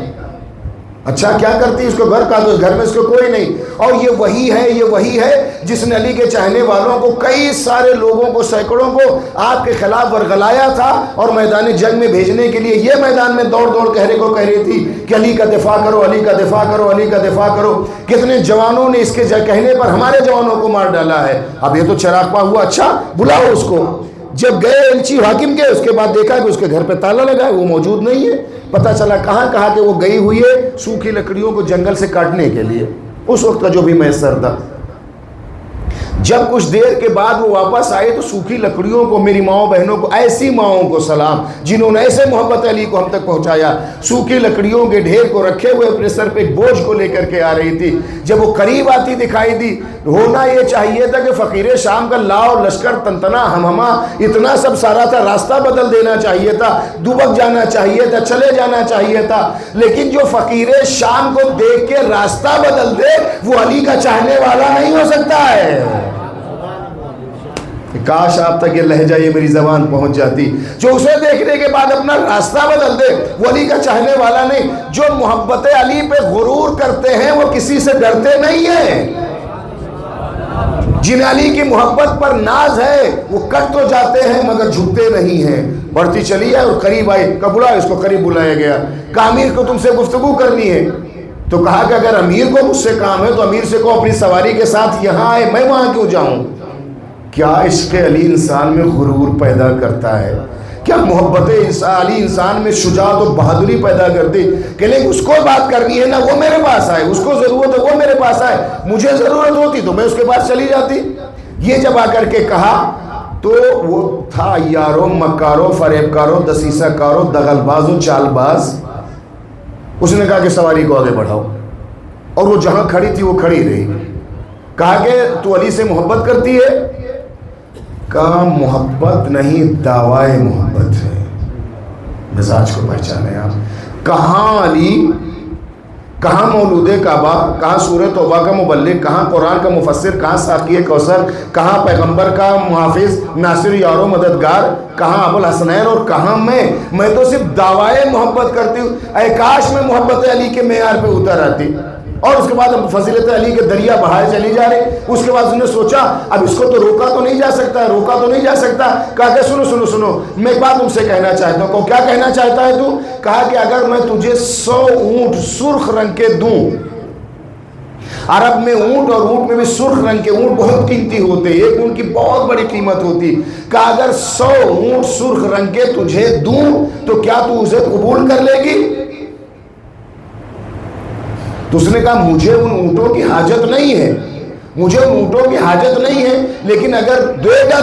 اچھا کیا کرتی اس کو گھر؟ کا تو گھر میں اس کو کوئی نہیں، اور یہ وہی ہے جس نے علی کے چاہنے والوں کو، کئی سارے لوگوں کو، سینکڑوں کو آپ کے خلاف ورغلایا تھا اور میدان جنگ میں بھیجنے کے لیے یہ میدان میں دوڑ دوڑ کہہ رہی تھی کہ علی کا دفاع کرو، علی کا دفاع کرو، علی کا دفاع کرو۔ کتنے جوانوں نے اس کے کہنے پر ہمارے جوانوں کو مار ڈالا ہے۔ اب یہ تو چراغ ہوا، اچھا بلاؤ اس کو۔ جب گئے ایلچی حاکم کے، اس کے بعد دیکھا کہ اس کے گھر پہ تالا لگا ہے، وہ موجود نہیں ہے۔ پتہ چلا کہا کہ وہ گئی ہوئی ہے سوکھی لکڑیوں کو جنگل سے کاٹنے کے لیے، اس وقت کا جو بھی میسر تھا۔ جب کچھ دیر کے بعد وہ واپس آئے تو سوکھی لکڑیوں کو، میری ماؤں بہنوں کو، ایسی ماؤں کو سلام جنہوں نے ایسے محبت علی کو ہم تک پہنچایا، سوکھی لکڑیوں کے ڈھیر کو رکھے ہوئے اپنے سر پہ ایک بوجھ کو لے کر کے آ رہی تھی۔ جب وہ قریب آتی دکھائی دی، ہونا یہ چاہیے تھا کہ فقیر شام کا لا اور لشکر تنتنا ہمہما اتنا سب سارا تھا، راستہ بدل دینا چاہیے تھا، دبک جانا چاہیے تھا، چلے جانا چاہیے تھا، لیکن جو فقیر شام کو دیکھ کے راستہ بدل دے وہ علی کا چاہنے والا نہیں ہو سکتا ہے۔ کاش آپ تک یہ لہجہ، یہ میری زبان پہنچ جاتی، جو اسے دیکھنے کے بعد اپنا راستہ بدل دے وہ علی کا چاہنے والا نہیں۔ جو محبت علی پہ غرور کرتے ہیں وہ کسی سے ڈرتے نہیں ہیں، جن علی کی محبت پر ناز ہے وہ کٹ تو جاتے ہیں مگر جھکتے نہیں ہیں۔ بڑھتی چلی ہے اور قریب آئی، کہا بلا اس کو، قریب بلایا گیا، کہا امیر کو تم سے گفتگو کرنی ہے۔ تو کہا کہ اگر امیر کو مجھ سے کام ہے تو امیر سے کہو اپنی سواری کے ساتھ یہاں آئے، میں وہاں کیوں جاؤں؟ کیا عشق علی انسان میں غرور پیدا کرتا ہے؟ کیا محبت علی انسان میں شجاعت و بہادری پیدا کرتی کہ لیکن اس کو بات کرنی ہے نا وہ میرے پاس آئے، اس کو ضرورت ہے وہ میرے پاس آئے، مجھے ضرورت ہوتی تو میں اس کے پاس چلی جاتی۔ یہ جب آ کر کے کہا تو وہ تھا یارو، مکارو، فریب کارو، دسیسہ کارو، دغل باز و چال باز۔ اس نے کہا کہ سواری کو آگے بڑھاؤ، اور وہ جہاں کھڑی تھی وہ کھڑی رہی۔ کہا کہ تو علی سے محبت کرتی ہے؟ کہا محبت نہیں، دعوائے محبت ہے۔ مزاج کو پہچانے آپ۔ کہاں علی، کہاں مولود کعبہ، کہاں سورہ توبہ کا مبلغ، کہاں قرآن کا مفسر، کہاں ساقی کوثر، کہاں پیغمبر کا محافظ، ناصر یار و مددگار، کہاں ابو الحسنین، اور کہاں میں تو صرف دعوائے محبت کرتی ہوں۔ اے کاش میں محبت علی کے معیار پہ اتر آتی۔ اور اس کے بعد فضیلت علی کے دریا بہائے چلی جا رہے۔ اس کے بعد اس نے سوچا اب اس کو تو روکا تو نہیں جا سکتا، کہا کہ سنو میں ایک بات تم سے کہنا چاہتا ہوں۔ کیا کہنا چاہتا ہے تو؟ کہا کہ اگر میں تجھے 100 اونٹ سرخ رنگ کے دوں، عرب میں اونٹ اور اونٹ میں بھی سرخ رنگ کے اونٹ بہت قیمتی ہوتے، ایک اونٹ کی بہت بڑی قیمت ہوتی، کہا اگر 100 اونٹ سرخ رنگ کے تجھے دوں تو کیا تو اسے قبول کر لے گی؟ تو اس نے کہا مجھے ان اونٹوں کی حاجت نہیں ہے، لیکن اگر دے گا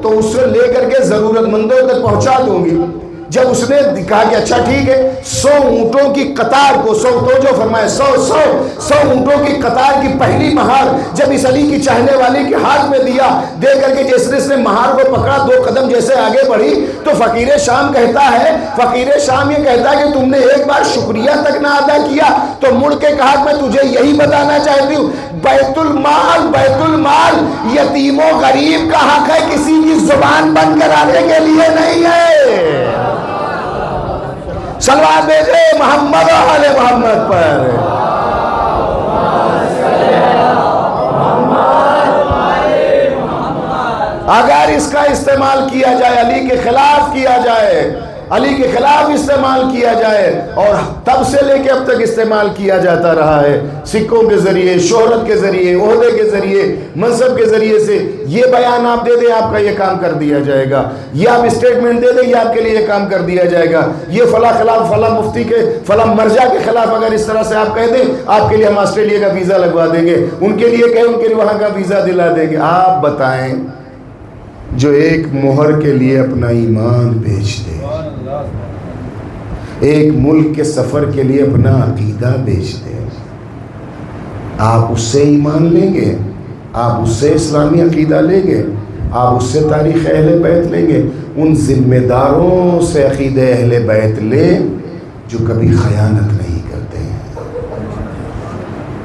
تو اس سے لے کر کے ضرورت مندوں تک پہنچا دوں گی۔ جب اس نے کہا کہ اچھا ٹھیک ہے، 100 اونٹوں کی قطار کو، 100 تو جو فرمائے 100 اونٹوں کی قطار کی پہلی مہار جب اس علی کی چاہنے والی کے ہاتھ میں دیا، دے کر کے جیسے اس نے مہار کو پکڑا، 2 قدم جیسے آگے بڑھی تو فقیر شام یہ کہتا ہے کہ تم نے ایک بار شکریہ تک نہ ادا کیا۔ تو مڑ کے کہا میں تجھے یہی بتانا چاہتی ہوں، بیت المال یتیم و غریب کا حق ہے، کسی کی زبان بند کرانے کے لیے نہیں ہے۔ صلوات بھیجے محمد و آل محمد پر۔ اگر اس کا استعمال کیا جائے، علی کے خلاف کیا جائے، علی کے خلاف استعمال کیا جائے، اور تب سے لے کے اب تک استعمال کیا جاتا رہا ہے، سکوں کے ذریعے، شہرت کے ذریعے، عہدے کے ذریعے، منصب کے ذریعے سے۔ یہ بیان آپ دے دیں، آپ کا یہ کام کر دیا جائے گا، یہ آپ اسٹیٹمنٹ دے دیں، یہ آپ کے لیے یہ کام کر دیا جائے گا، یہ فلاں خلاف فلاں مفتی کے فلاں مرجع کے خلاف اگر اس طرح سے آپ کہہ دیں، آپ کے لیے ہم آسٹریلیا کا ویزا لگوا دیں گے، ان کے لیے کہیں ان کے لیے وہاں کا ویزا دلا دیں گے۔ آپ بتائیں، جو ایک مہر کے لیے اپنا ایمان بیچ دے، ایک ملک کے سفر کے لیے اپنا عقیدہ بیچ دے، آپ اس سے ایمان لیں گے؟ آپ اس سے اسلامی عقیدہ لیں گے؟ آپ اس سے تاریخ اہل بیت لیں گے؟ ان ذمہ داروں سے عقیدہ اہل بیت لیں جو کبھی خیانت نہیں کرتے ہیں،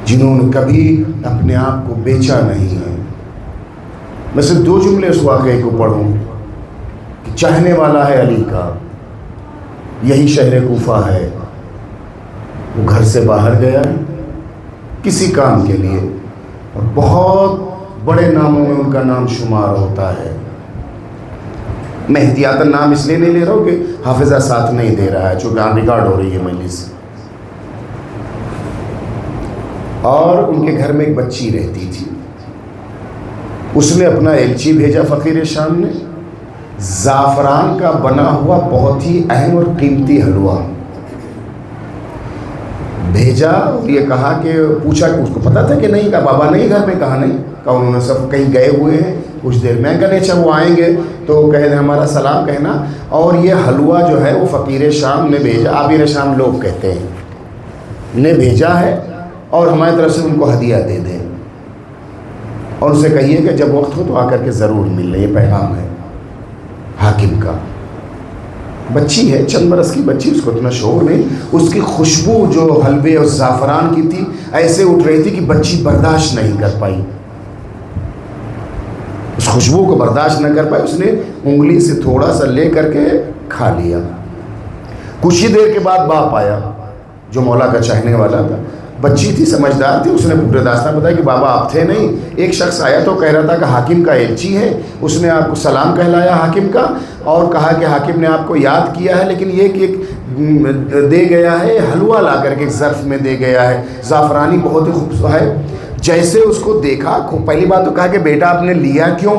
جنہوں نے کبھی اپنے آپ کو بیچا نہیں ہے۔ میں صرف 2 جملے اس واقعے کو پڑھوں کہ چاہنے والا ہے علی کا، یہی شہر کوفہ ہے، وہ گھر سے باہر گیا ہے کسی کام کے لیے، اور بہت بڑے ناموں میں ان کا نام شمار ہوتا ہے۔ میں احتیاطاً نام اس لیے نہیں لے رہا ہوں کہ حافظہ ساتھ نہیں دے رہا ہے، چونکہ ریکارڈ ہو رہی ہے مجلس۔ اور ان کے گھر میں ایک بچی رہتی تھی، اس نے اپنا ایلچی بھیجا فقیر شام نے، زعفران کا بنا ہوا بہت ہی اہم اور قیمتی حلوہ بھیجا، اور یہ کہا کہ پوچھا کہ اس کو پتا تھا کہ نہیں، کہا بابا نہیں گھر میں، کہا نہیں، کہا انہوں نے سب کہیں گئے ہوئے ہیں کچھ دیر میں، کہا نہیں اچھا وہ آئیں گے تو کہہ دیں ہمارا سلام کہنا، اور یہ حلوہ جو ہے وہ فقیر شام نے بھیجا، عابر شام لوگ کہتے ہیں، نے بھیجا ہے، اور ہماری طرف سے ان کو ہدیہ دے دیں، اور ان سے کہیے کہ جب وقت ہو تو آ کر کے ضرور مل لیں، یہ پیغام ہے حاکم کا۔ بچی ہے، چند برس کی بچی، اس کو اتنا شعور نہیں، اس کی خوشبو جو حلوے اور زعفران کی تھی ایسے اٹھ رہی تھی کہ بچی برداشت نہیں کر پائی، اس خوشبو کو برداشت نہ کر پائی، اس نے انگلی سے تھوڑا سا لے کر کے کھا لیا۔ کچھ ہی دیر کے بعد باپ آیا جو مولا کا چاہنے والا تھا، بچی تھی، سمجھدار تھی، اس نے پورے داستان بتایا کہ بابا آپ تھے نہیں، ایک شخص آیا تو کہہ رہا تھا کہ حاکم کا ایلچی ہے، اس نے آپ کو سلام کہلایا حاکم کا، اور کہا کہ حاکم نے آپ کو یاد کیا ہے، لیکن یہ کہ ایک دے گیا ہے حلوہ لا کر کے ایک ظرف میں دے گیا ہے، زعفرانی بہت ہی خوبصورت ہے۔ جیسے اس کو دیکھا، پہلی بات تو کہا کہ بیٹا آپ نے لیا کیوں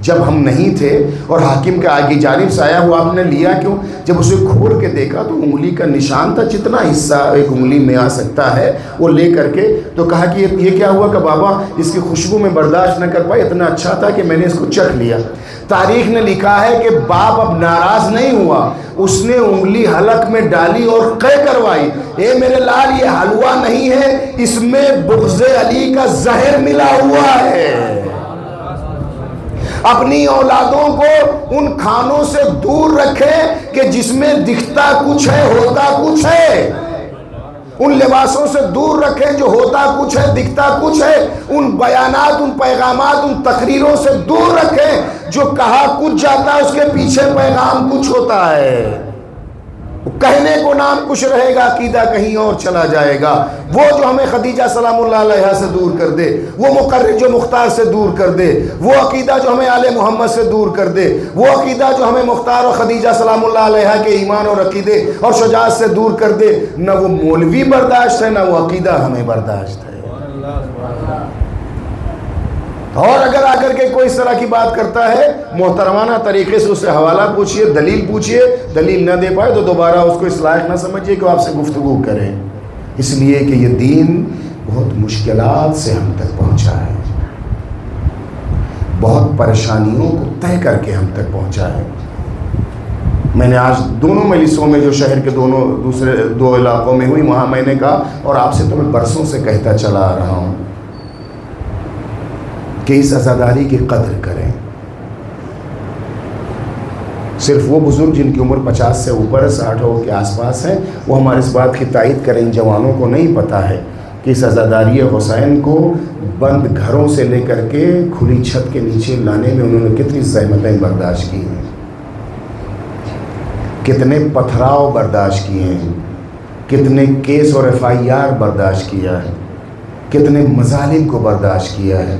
جب ہم نہیں تھے، اور حاکم کے آگے جانب سے آیا ہوا آپ نے لیا کیوں؟ جب اسے کھول کے دیکھا تو انگلی کا نشان تھا، جتنا حصہ ایک انگلی میں آ سکتا ہے وہ لے کر کے، تو کہا کہ یہ کیا ہوا؟ کہ بابا اس کی خوشبو میں برداشت نہ کر پائی، اتنا اچھا تھا کہ میں نے اس کو چکھ لیا۔ تاریخ نے لکھا ہے کہ باپ اب ناراض نہیں ہوا، اس نے انگلی حلق میں ڈالی اور قے کروائی، اے میرے لال یہ حلوہ نہیں ہے، اس میں بغض علی کا زہر ملا ہوا ہے۔ اپنی اولادوں کو ان کھانوں سے دور رکھیں کہ جس میں دکھتا کچھ ہے ہوتا کچھ ہے، ان لباسوں سے دور رکھیں جو ہوتا کچھ ہے دکھتا کچھ ہے، ان بیانات، ان پیغامات، ان تقریروں سے دور رکھیں جو کہا کچھ جاتا ہے اس کے پیچھے پیغام کچھ ہوتا ہے، کہنے کو نام کچھ رہے گا، عقیدہ کہیں اور چلا جائے گا۔ وہ جو ہمیں خدیجہ سلام اللہ علیہا سے دور کر دے، وہ مقرر جو مختار سے دور کر دے، وہ عقیدہ جو ہمیں آل محمد سے دور کر دے، وہ عقیدہ جو ہمیں مختار اور خدیجہ سلام اللہ علیہا کے ایمان اور عقیدے اور شجاعت سے دور کر دے، نہ وہ مولوی برداشت ہے، نہ وہ عقیدہ ہمیں برداشت ہے۔ اور اگر آ کر کے کوئی اس طرح کی بات کرتا ہے، محترمانہ طریقے سے اس سے حوالہ پوچھئے، دلیل پوچھئے، دلیل نہ دے پائے تو دوبارہ اس کو اس لائق نہ سمجھئے کہ وہ آپ سے گفتگو کریں، اس لیے کہ یہ دین بہت مشکلات سے ہم تک پہنچا ہے، بہت پریشانیوں کو طے کر کے ہم تک پہنچا ہے۔ میں نے آج دونوں مجلسوں میں جو شہر کے دوسرے 2 علاقوں میں ہوئی، وہاں میں نے کہا، اور آپ سے تو میں برسوں سے کہتا چلا آ رہا ہوں کہ اس عزاداری کی قدر کریں۔ صرف وہ بزرگ جن کی عمر 50 سے اوپر 60 کے آس پاس ہیں وہ ہمارے اس بات کی تائید کریں، ان جوانوں کو نہیں پتہ ہے کہ اس عزاداری حسین کو بند گھروں سے لے کر کے کھلی چھت کے نیچے لانے میں انہوں نے کتنی زحمتیں برداشت کی ہیں، کتنے پتھراؤ برداشت کیے ہیں، کتنے کیس اور FIR برداشت کیا ہے، کتنے مظالم کو برداشت کیا ہے،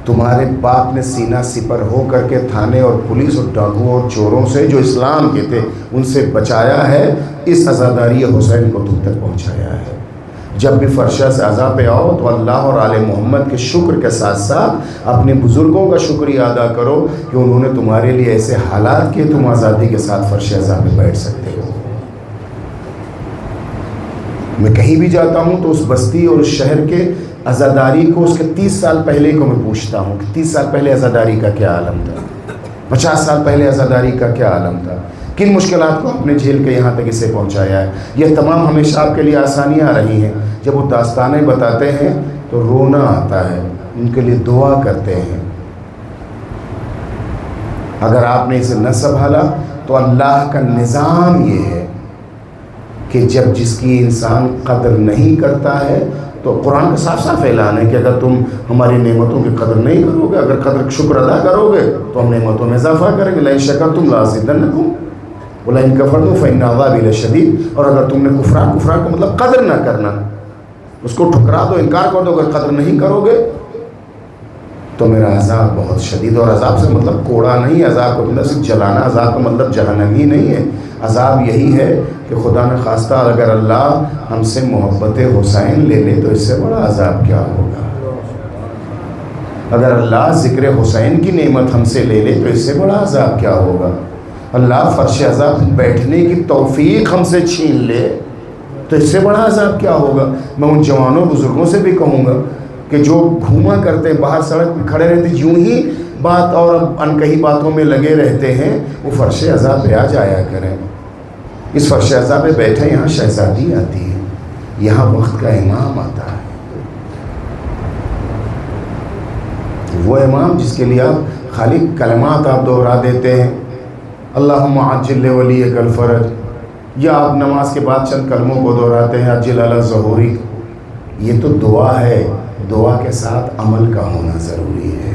تمہارے باپ نے سینہ سپر ہو کر کے تھانے اور پولیس اور ڈاکوؤں اور چوروں سے جو اسلام کے تھے ان سے بچایا ہے، اس عزاداری حسین کو تم تک پہنچایا ہے۔ جب بھی فرشہ سے عزا پہ آؤ تو اللہ اور آل محمد کے شکر کے ساتھ ساتھ اپنے بزرگوں کا شکریہ ادا کرو کہ انہوں نے تمہارے لیے ایسے حالات کیے تم آزادی کے ساتھ فرش عزا پہ بیٹھ سکتے ہو۔ میں کہیں بھی جاتا ہوں تو اس بستی اور اس شہر کے عزاداری کو اس کے 30 سال پہلے کو میں پوچھتا ہوں کہ 30 سال پہلے عزاداری کا کیا عالم تھا، 50 سال پہلے عزاداری کا کیا عالم تھا، کن مشکلات کو آپ نے جھیل کے یہاں تک اسے پہنچایا ہے۔ یہ تمام ہمیشہ آپ کے لیے آسانیاں آ رہی ہیں۔ جب وہ داستانیں بتاتے ہیں تو رونا آتا ہے، ان کے لیے دعا کرتے ہیں۔ اگر آپ نے اسے نہ سنبھالا تو اللہ کا نظام یہ ہے کہ جب جس کی انسان قدر نہیں کرتا ہے تو قرآن کا صاف صاف اعلان ہے کہ اگر تم ہماری نعمتوں کی قدر نہیں کرو گے، اگر قدر شکر ادا کرو گے تو ہم نعمتوں میں اضافہ کریں گے۔ لئن شکرتم لأزیدنکم ولئن کفرتم فإن عذابی لشدید۔ اور اگر تم نے کفران کا مطلب قدر نہ کرنا، اس کو ٹھکرا دو، انکار کر دو، اگر قدر نہیں کرو گے تو میرا عذاب بہت شدید۔ اور عذاب سے مطلب کوڑا نہیں، عذاب کا مطلب صرف جلانا، عذاب کا مطلب جہنم ہی نہیں ہے۔ عذاب یہی ہے کہ خدا نے خواستہ اگر اللہ ہم سے محبت حسین لے لے تو اس سے بڑا عذاب کیا ہوگا۔ اگر اللہ ذکر حسین کی نعمت ہم سے لے لے تو اس سے بڑا عذاب کیا ہوگا۔ اللہ فرش عذاب بیٹھنے کی توفیق ہم سے چھین لے تو اس سے بڑا عذاب کیا ہوگا۔ میں ان جوانوں بزرگوں سے بھی کہوں گا کہ جو گھوما کرتے ہیں، باہر سڑک پہ کھڑے رہتے، یوں ہی بات اور انکہی باتوں میں لگے رہتے ہیں، وہ فرش عذاب پہ آ جایا کریں۔ اس فرش عذاب پہ بیٹھے، یہاں شہزادی آتی ہے، یہاں وقت کا امام آتا ہے، وہ امام جس کے لیے آپ خالی کلمات آپ دوہرا دیتے ہیں، اللہم عجل ولیک الفرج، یا آپ نماز کے بعد چند کلموں کو دہراتے ہیں، عجل علی ظہوری۔ یہ تو دعا ہے، دعا کے ساتھ عمل کا ہونا ضروری ہے۔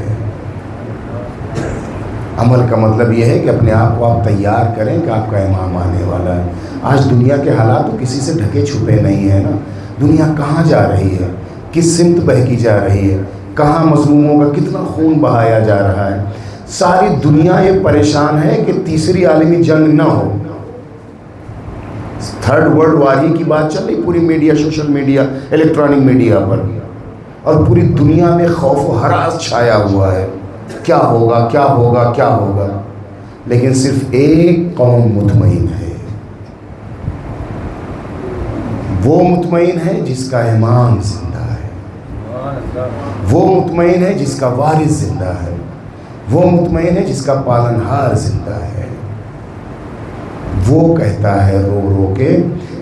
عمل کا مطلب یہ ہے کہ اپنے آپ کو آپ تیار کریں کہ آپ کا امام آنے والا ہے۔ آج دنیا کے حالات تو کسی سے ڈھکے چھپے نہیں ہیں نا۔ دنیا کہاں جا رہی ہے، کس سمت بہکی جا رہی ہے، کہاں مظلوموں کا کتنا خون بہایا جا رہا ہے۔ ساری دنیا یہ پریشان ہے کہ تیسری عالمی جنگ نہ ہو۔ 3rd ورلڈ وار کی بات چل رہی پوری media, social media, electronic media پر، اور پوری دنیا میں خوف و ہراس چھایا ہوا ہے، کیا ہوگا کیا ہوگا کیا ہوگا۔ لیکن صرف ایک قوم مطمئن ہے، وہ مطمئن ہے جس کا امام زندہ ہے، وہ مطمئن ہے جس کا وارث زندہ ہے، وہ مطمئن ہے جس کا پالنہار زندہ ہے۔ وہ کہتا ہے رو رو کے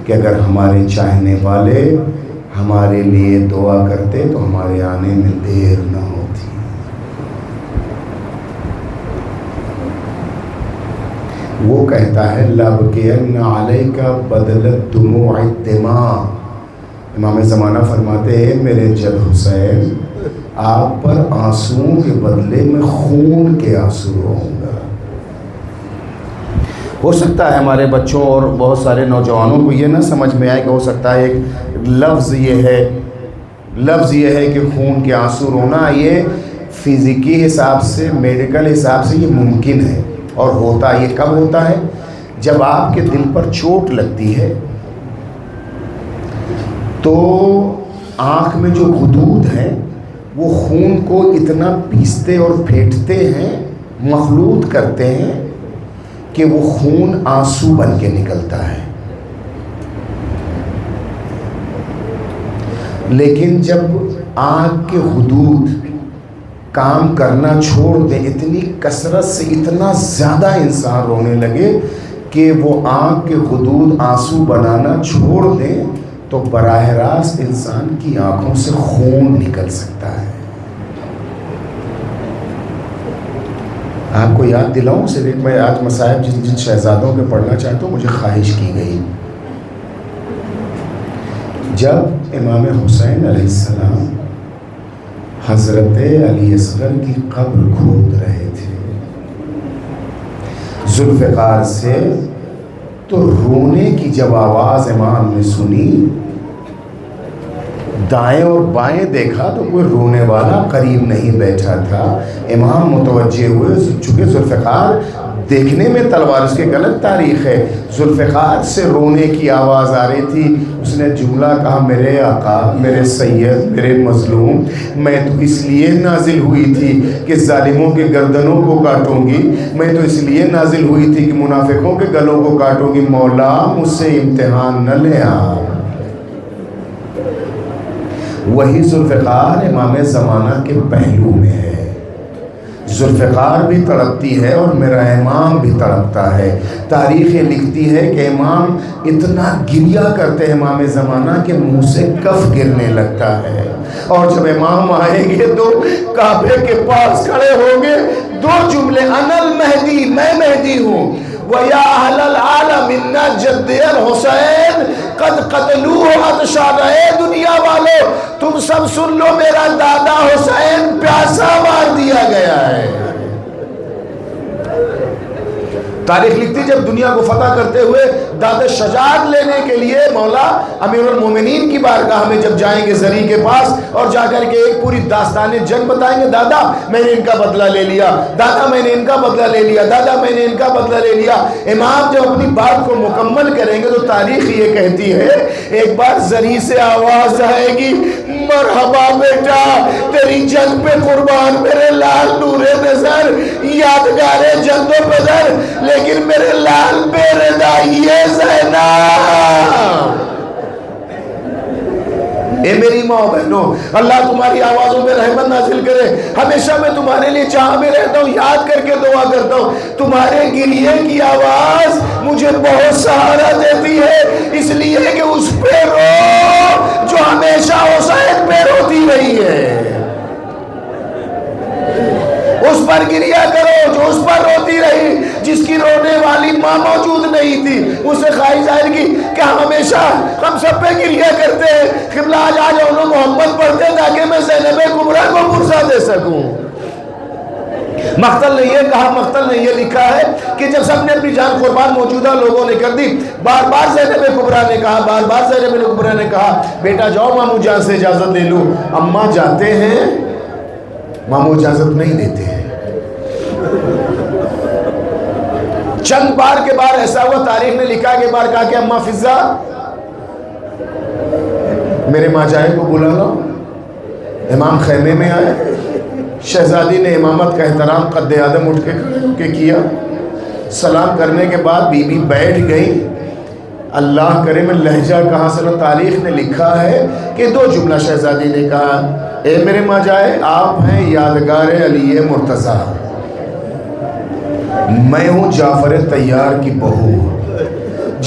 کہ اگر ہمارے چاہنے والے ہمارے لیے دعا کرتے تو ہمارے آنے میں دیر نہ ہوتی۔ وہ کہتا ہے لَأَبْكِيَنَّ عَلَيْكَ بَدَلَتْ دُمُوعِ الدِّمَاءِ۔ امام زمانہ فرماتے ہیں میرے جد حسین، آپ پر آنسوؤں کے بدلے میں خون کے آنسو رہوں گا۔ ہو سکتا ہے ہمارے بچوں اور بہت سارے نوجوانوں کو یہ نہ سمجھ میں آئے کہ ہو سکتا ہے ایک لفظ یہ ہے کہ خون کے آنسو رونا، یہ فزیکی حساب سے، میڈیکل حساب سے یہ ممکن ہے، اور ہوتا یہ کب ہوتا ہے؟ جب آپ کے دل پر چوٹ لگتی ہے تو آنکھ میں جو غدود ہیں وہ خون کو اتنا پیستے اور پھیٹتے ہیں، مخلوط کرتے ہیں کہ وہ خون آنسو بن کے نکلتا ہے۔ لیکن جب آنکھ کے غدود کام کرنا چھوڑ دیں، اتنی کثرت سے اتنا زیادہ انسان رونے لگے کہ وہ آنکھ کے غدود آنسو بنانا چھوڑ دیں تو براہ راست انسان کی آنکھوں سے خون نکل سکتا ہے۔ آپ کو یاد دلاؤں صرف ایک، میں آج مصائب جن شہزادوں کے پڑھنا چاہتا ہوں، مجھے خواہش کی گئی۔ جب امام حسین علیہ السلام حضرت علی اصغر کی قبر کھود رہے تھے ذوالفقار سے، تو رونے کی جب آواز امام نے سنی دائیں اور بائیں دیکھا تو کوئی رونے والا قریب نہیں بیٹھا تھا۔ امام متوجہ ہوئے، چونکہ ذوالفقار دیکھنے میں تلوار، اس کے غلط تاریخ ہے، ذوالفقار سے رونے کی آواز آ رہی تھی۔ اس نے جملہ کہا، میرے آقا، میرے سید، میرے مظلوم، میں تو اس لیے نازل ہوئی تھی کہ ظالموں کے گردنوں کو کاٹوں گی، میں تو اس لیے نازل ہوئی تھی کہ منافقوں کے گلوں کو کاٹوں گی، مولا مجھ سے امتحان نہ لے آ۔ وہی ذوالفقار امام زمانہ کے پہلو میں ہے۔ ذوالفقار بھی تڑپتی ہے اور میرا امام بھی تڑپتا ہے۔ تاریخ لکھتی ہے کہ امام اتنا گریا کرتے ہیں امام زمانہ کہ منہ سے کف گرنے لگتا ہے، اور جب امام آئیں گے تو کعبے کے پاس کھڑے ہوں گے، دو جملے، انا المہدی، میں مہدی ہوں، وَيَا أَهْلَ الْعَالَمِ إِنَّ جَدِّ الْحُسَيْن قَدْ قَتَلُوهُ عَطْشَانَ۔ اے دنیا والو تم سب سن لو، میرا دادا حسین پیاسا مار دیا گیا ہے۔ تاریخ لکھتی جب دنیا کو فتح کرتے ہوئے داد شجاعت لینے کے لیے مولا امیر المومنین کی بارگاہ میں جب جائیں گے زری کے پاس، اور جا کر کے ایک پوری داستان جنگ بتائیں گے، دادا میں نے ان کا بدلہ لے لیا، دادا میں نے ان کا بدلہ لے لیا، دادا میں نے ان کا بدلہ لے لیا۔ امام جب اپنی بات کو مکمل کریں گے تو تاریخ یہ کہتی ہے ایک بار زری سے آواز آئے گی، مرحبا بیٹا، تیری جنگ پہ قربان میرے لال نور نظر، یادگار جنگ و بدر، لیکن میرے لال بے ردائی زینب۔ اے میری ماں بہنوں، اللہ تمہاری آوازوں میں رحمت نازل کرے۔ ہمیشہ میں تمہارے لیے جہاں میں رہتا ہوں یاد کر کے دعا کرتا ہوں، تمہارے گریے کی آواز مجھے بہت سہارا دیتی ہے، اس لیے کہ اس پہ رو جو ہمیشہ حسین پہ روتی رہی ہے، اس پر گریا کرو جو اس پر روتی رہی، جس کی رونے والی ماں موجود نہیں تھی، اس سے خواہش ظاہر کی کہ ہم ہمیشہ ہم سب پہ گریا کرتے ہیں، قبلہ آج انہوں محمد پڑھتے ہیں تاکہ میں زینب کبریٰ کو پرسہ دے سکوں۔ مقتل نے یہ کہا، مقتل نے یہ لکھا ہے کہ جب سب نے اپنی جان قربان موجودہ لوگوں نے کر دی، بار بار زینب کبریٰ نے کہا، بار بار زینب کبریٰ نے کہا بیٹا جاؤ مامو جان سے اجازت لے لو۔ اماں جاتے ہیں، مامو اجازت نہیں دیتے ہیں۔ چند بار کے بعد ایسا ہوا، تاریخ نے لکھا کہ بار کہا کہ اماں فضہ میرے ماجائے کو بلا لاؤ۔ امام خیمے میں آئے، شہزادی نے امامت کا احترام قد آدم اٹھ کے کھڑے ہو کے کیا، سلام کرنے کے بعد بی بی بیٹھ گئی۔ اللہ کرے میں لہجہ کہاں سے لو، تاریخ نے لکھا ہے کہ دو جملہ شہزادی نے کہا، اے میرے ماجائے آپ ہیں یادگار علی مرتضیٰ، میں ہوں جعفر طیار کی بہو،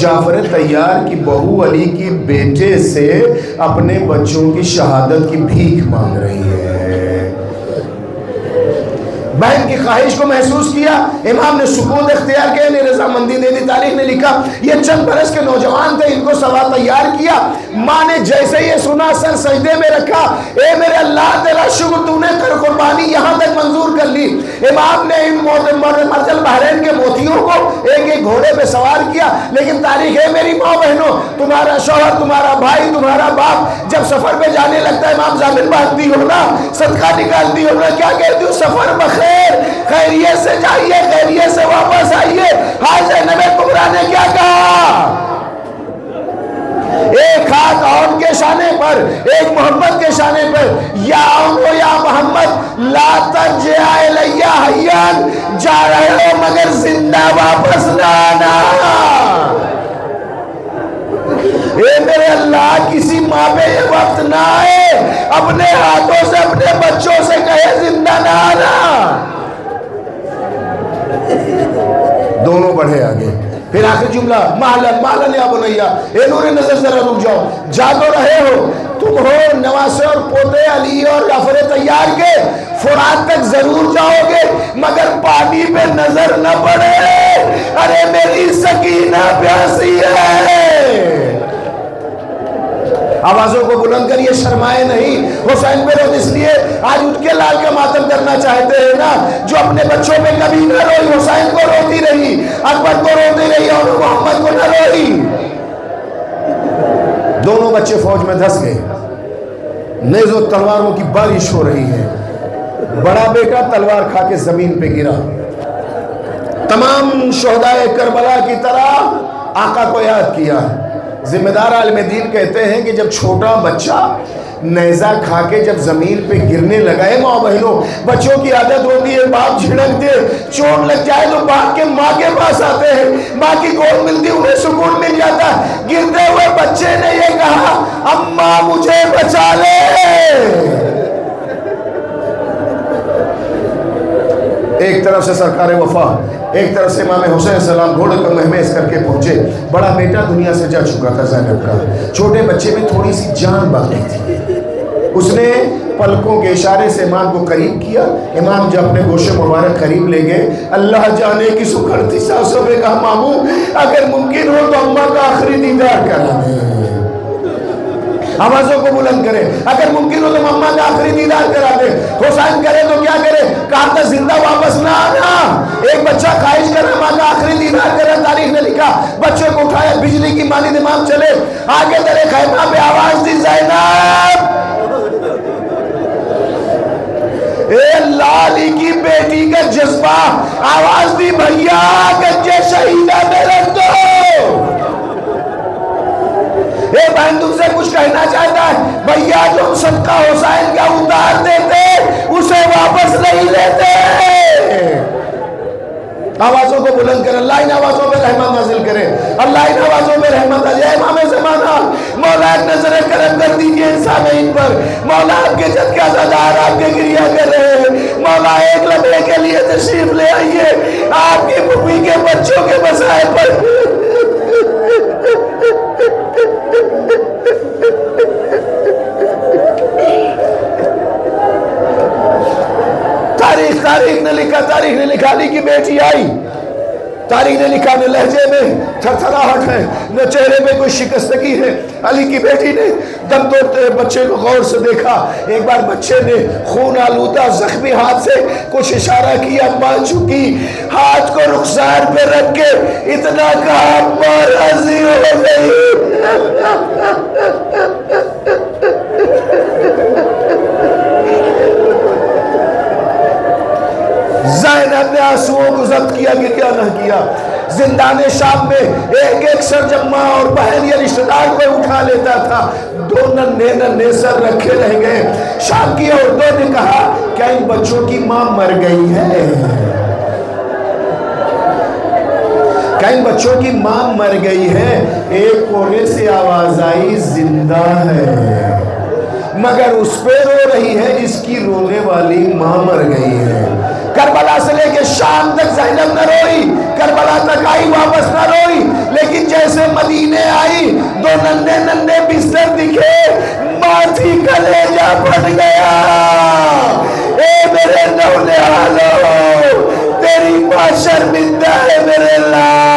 جعفر طیار کی بہو علی کی بیٹے سے اپنے بچوں کی شہادت کی بھیک مانگ رہی ہے۔ بہن کی خواہش کو محسوس کیا، امام نے سکوت اختیار کیا، انہیں رضامندی دے دی۔ تاریخ نے لکھا یہ چند برس کے نوجوان تھے، ان کو سوا تیار کیا، ماں نے جیسے یہ سنا سر سجدے میں رکھا، اے میرے اللہ تیرا شکر تو نے قربانی یہاں تک منظور کر لی۔ امام نے ان مرجل بحرین کے موتیوں کو ایک ایک گھوڑے پہ سوار کیا، لیکن تاریخ ہے میری ماں بہنوں، تمہارا شوہر، تمہارا بھائی، تمہارا باپ جب سفر پہ جانے لگتا ہے، امام زامن باندھتی ہو نا، صدقہ نکالتی ہو نا، کیا کہتی ہو؟ سفر بخیر، خیریت سے جائیے، خیریت سے واپس آئیے۔ حضرت زینب کبریٰ نے کیا کہا؟ ایک ہاتھ آن کے شانے پر، ایک محمد کے شانے پر، یا آن یا محمد لا ترجع الی حیا، جا رہے ہو مگر زندہ واپس نہ آنا۔ اے میرے اللہ کسی ماں پہ یہ وقت نہ آئے اپنے ہاتھوں سے اپنے بچوں سے کہے زندہ نہ آنا۔ دونوں بڑھے آگے، پھر آخر جملہ مہلن مہلن یا بنیا، اے نور نظر ذرا رک جاؤ، جا تو رہے ہو، تم ہو نواسے اور پوتے علی اور جعفر طیار کے، فرات تک ضرور جاؤ گے مگر پانی پہ نظر نہ پڑے، ارے میری سکینہ پیاسی ہے۔ آوازوں کو بلند کریے، شرمائے نہیں، حسین پہ روت اس لیے آج ان کے لال کا ماتم کرنا چاہتے ہیں نا، جو اپنے بچوں پہ کبھی نہ روئی، حسین کو روتی رہی، اکبر کو روتی رہی اور محمد کو نہ روئی۔ دونوں بچے فوج میں دھس گئے، نیز و تلواروں کی بارش ہو رہی ہے. بڑا بیٹا تلوار کھا کے زمین پہ گرا. تمام شہدائے کربلا کی طرح آقا کو یاد کیا. ذمہ دار عالم دین کہتے ہیں کہ جب چھوٹا بچہ نیزہ کھا کے جب زمین پہ گرنے لگا ہے، ماں بہنوں بچوں کی عادت ہوتی ہے باپ جھڑک دے چوٹ لگ جائے تو بھاگ کے ماں کے پاس آتے ہیں، ماں کی گود ملتی انہیں سکون مل جاتا. گرتے ہوئے بچے نے یہ کہا اماں مجھے بچا لے. ایک طرف سے سرکار وفا، ایک طرف سے امام حسین السلام گھوڑے کو مہمیز کر کے پہنچے. بڑا بیٹا دنیا سے جا چکا تھا زینب کا. چھوٹے بچے میں تھوڑی سی جان باقی تھی. اس نے پلکوں کے اشارے سے امام کو قریب کیا. امام جب اپنے گوشے مبارک قریب لے گئے، اللہ جانے کی سکڑتی سانسوں میں کہا ماموں اگر ممکن ہو تو اماں کا آخری دیدار کرا دیں. آوازوں کو بلند کرے. اگر ممکن ہو تو ماما کا آخری دیدار کرا دے. حسین کرے تو کیا کرے؟ کہا تھا زندہ واپس نہ آنا. ایک بچہ خواہش کر رہا ماں کا آخری دیدار کرا. تاریخ نے لکھا بچے کو اٹھایا، بجلی کی مانند امام چلے آگے درے خیمہ پہ آواز دی زینب اے لالی کی بیٹی کا جذبہ. آواز دی بھیا گنجے شہیدہ میں رکھ دو. اے بہن تم سے کچھ کہنا چاہتا ہے بھیا جو ہم صدقہ حسین کا اتار دیتے اسے واپس نہیں لیتے. آوازوں کو بلند کرے. اللہ ان آوازوں پہ رحمت نازل کرے. اللہ ان آوازوں پہ رحمت نازل. اے امام زمانہ مولا ایک نظر کرم کر دیجئے سامعین پر. مولا آپ کے جد کے عزادار آپ کے گریہ کر رہے ہیں. مولا ایک لمحے کے لیے تشریف لے آئیے آپ کی پھوپھی کے بچوں کے مسائل پر. تاریخ نے لکھا علی کی بیٹی آئی. تاریخ نے لکھا نہ لہجے میں تھرتھراہٹ ہے نہ چہرے میں کوئی شکستگی ہے. علی کی بیٹی نے دم توڑتے بچے کو غور سے دیکھا. ایک بار بچے نے خون آلودہ زخمی ہاتھ سے کچھ اشارہ کیا. ماں چکی ہاتھ کو رخسار پہ رکھ کے اتنا کہا ماں راضی ہو گئی. زینب نے آنسوؤں کو ضبط کیا گریہ نہ کیا. زندان شام میں ایک ایک سر جب ماں اور بہن یا رشتہ دار کو اٹھا لیتا تھا دو ننھے سر رکھے رہ گئے. شام کی عورتوں نے کہا کیا ان بچوں کی ماں مر گئی ہے؟ کیا ان بچوں کی ماں مر گئی ہے؟ ایک کونے سے آواز آئی زندہ ہے مگر اس پہ رو رہی ہے جس کی رونے والی ماں مر گئی ہے. کربلا سے لے کے شام تک زینب نہ روئی. کربلا تک آئی واپس نہ روئی. لیکن جیسے مدینے آئی دو ننھے بستر دکھے ماں تھی کلیجہ پھٹ گیا. اے میرے نونہالو تیری ماں شرمندہ ہے میرے اللہ.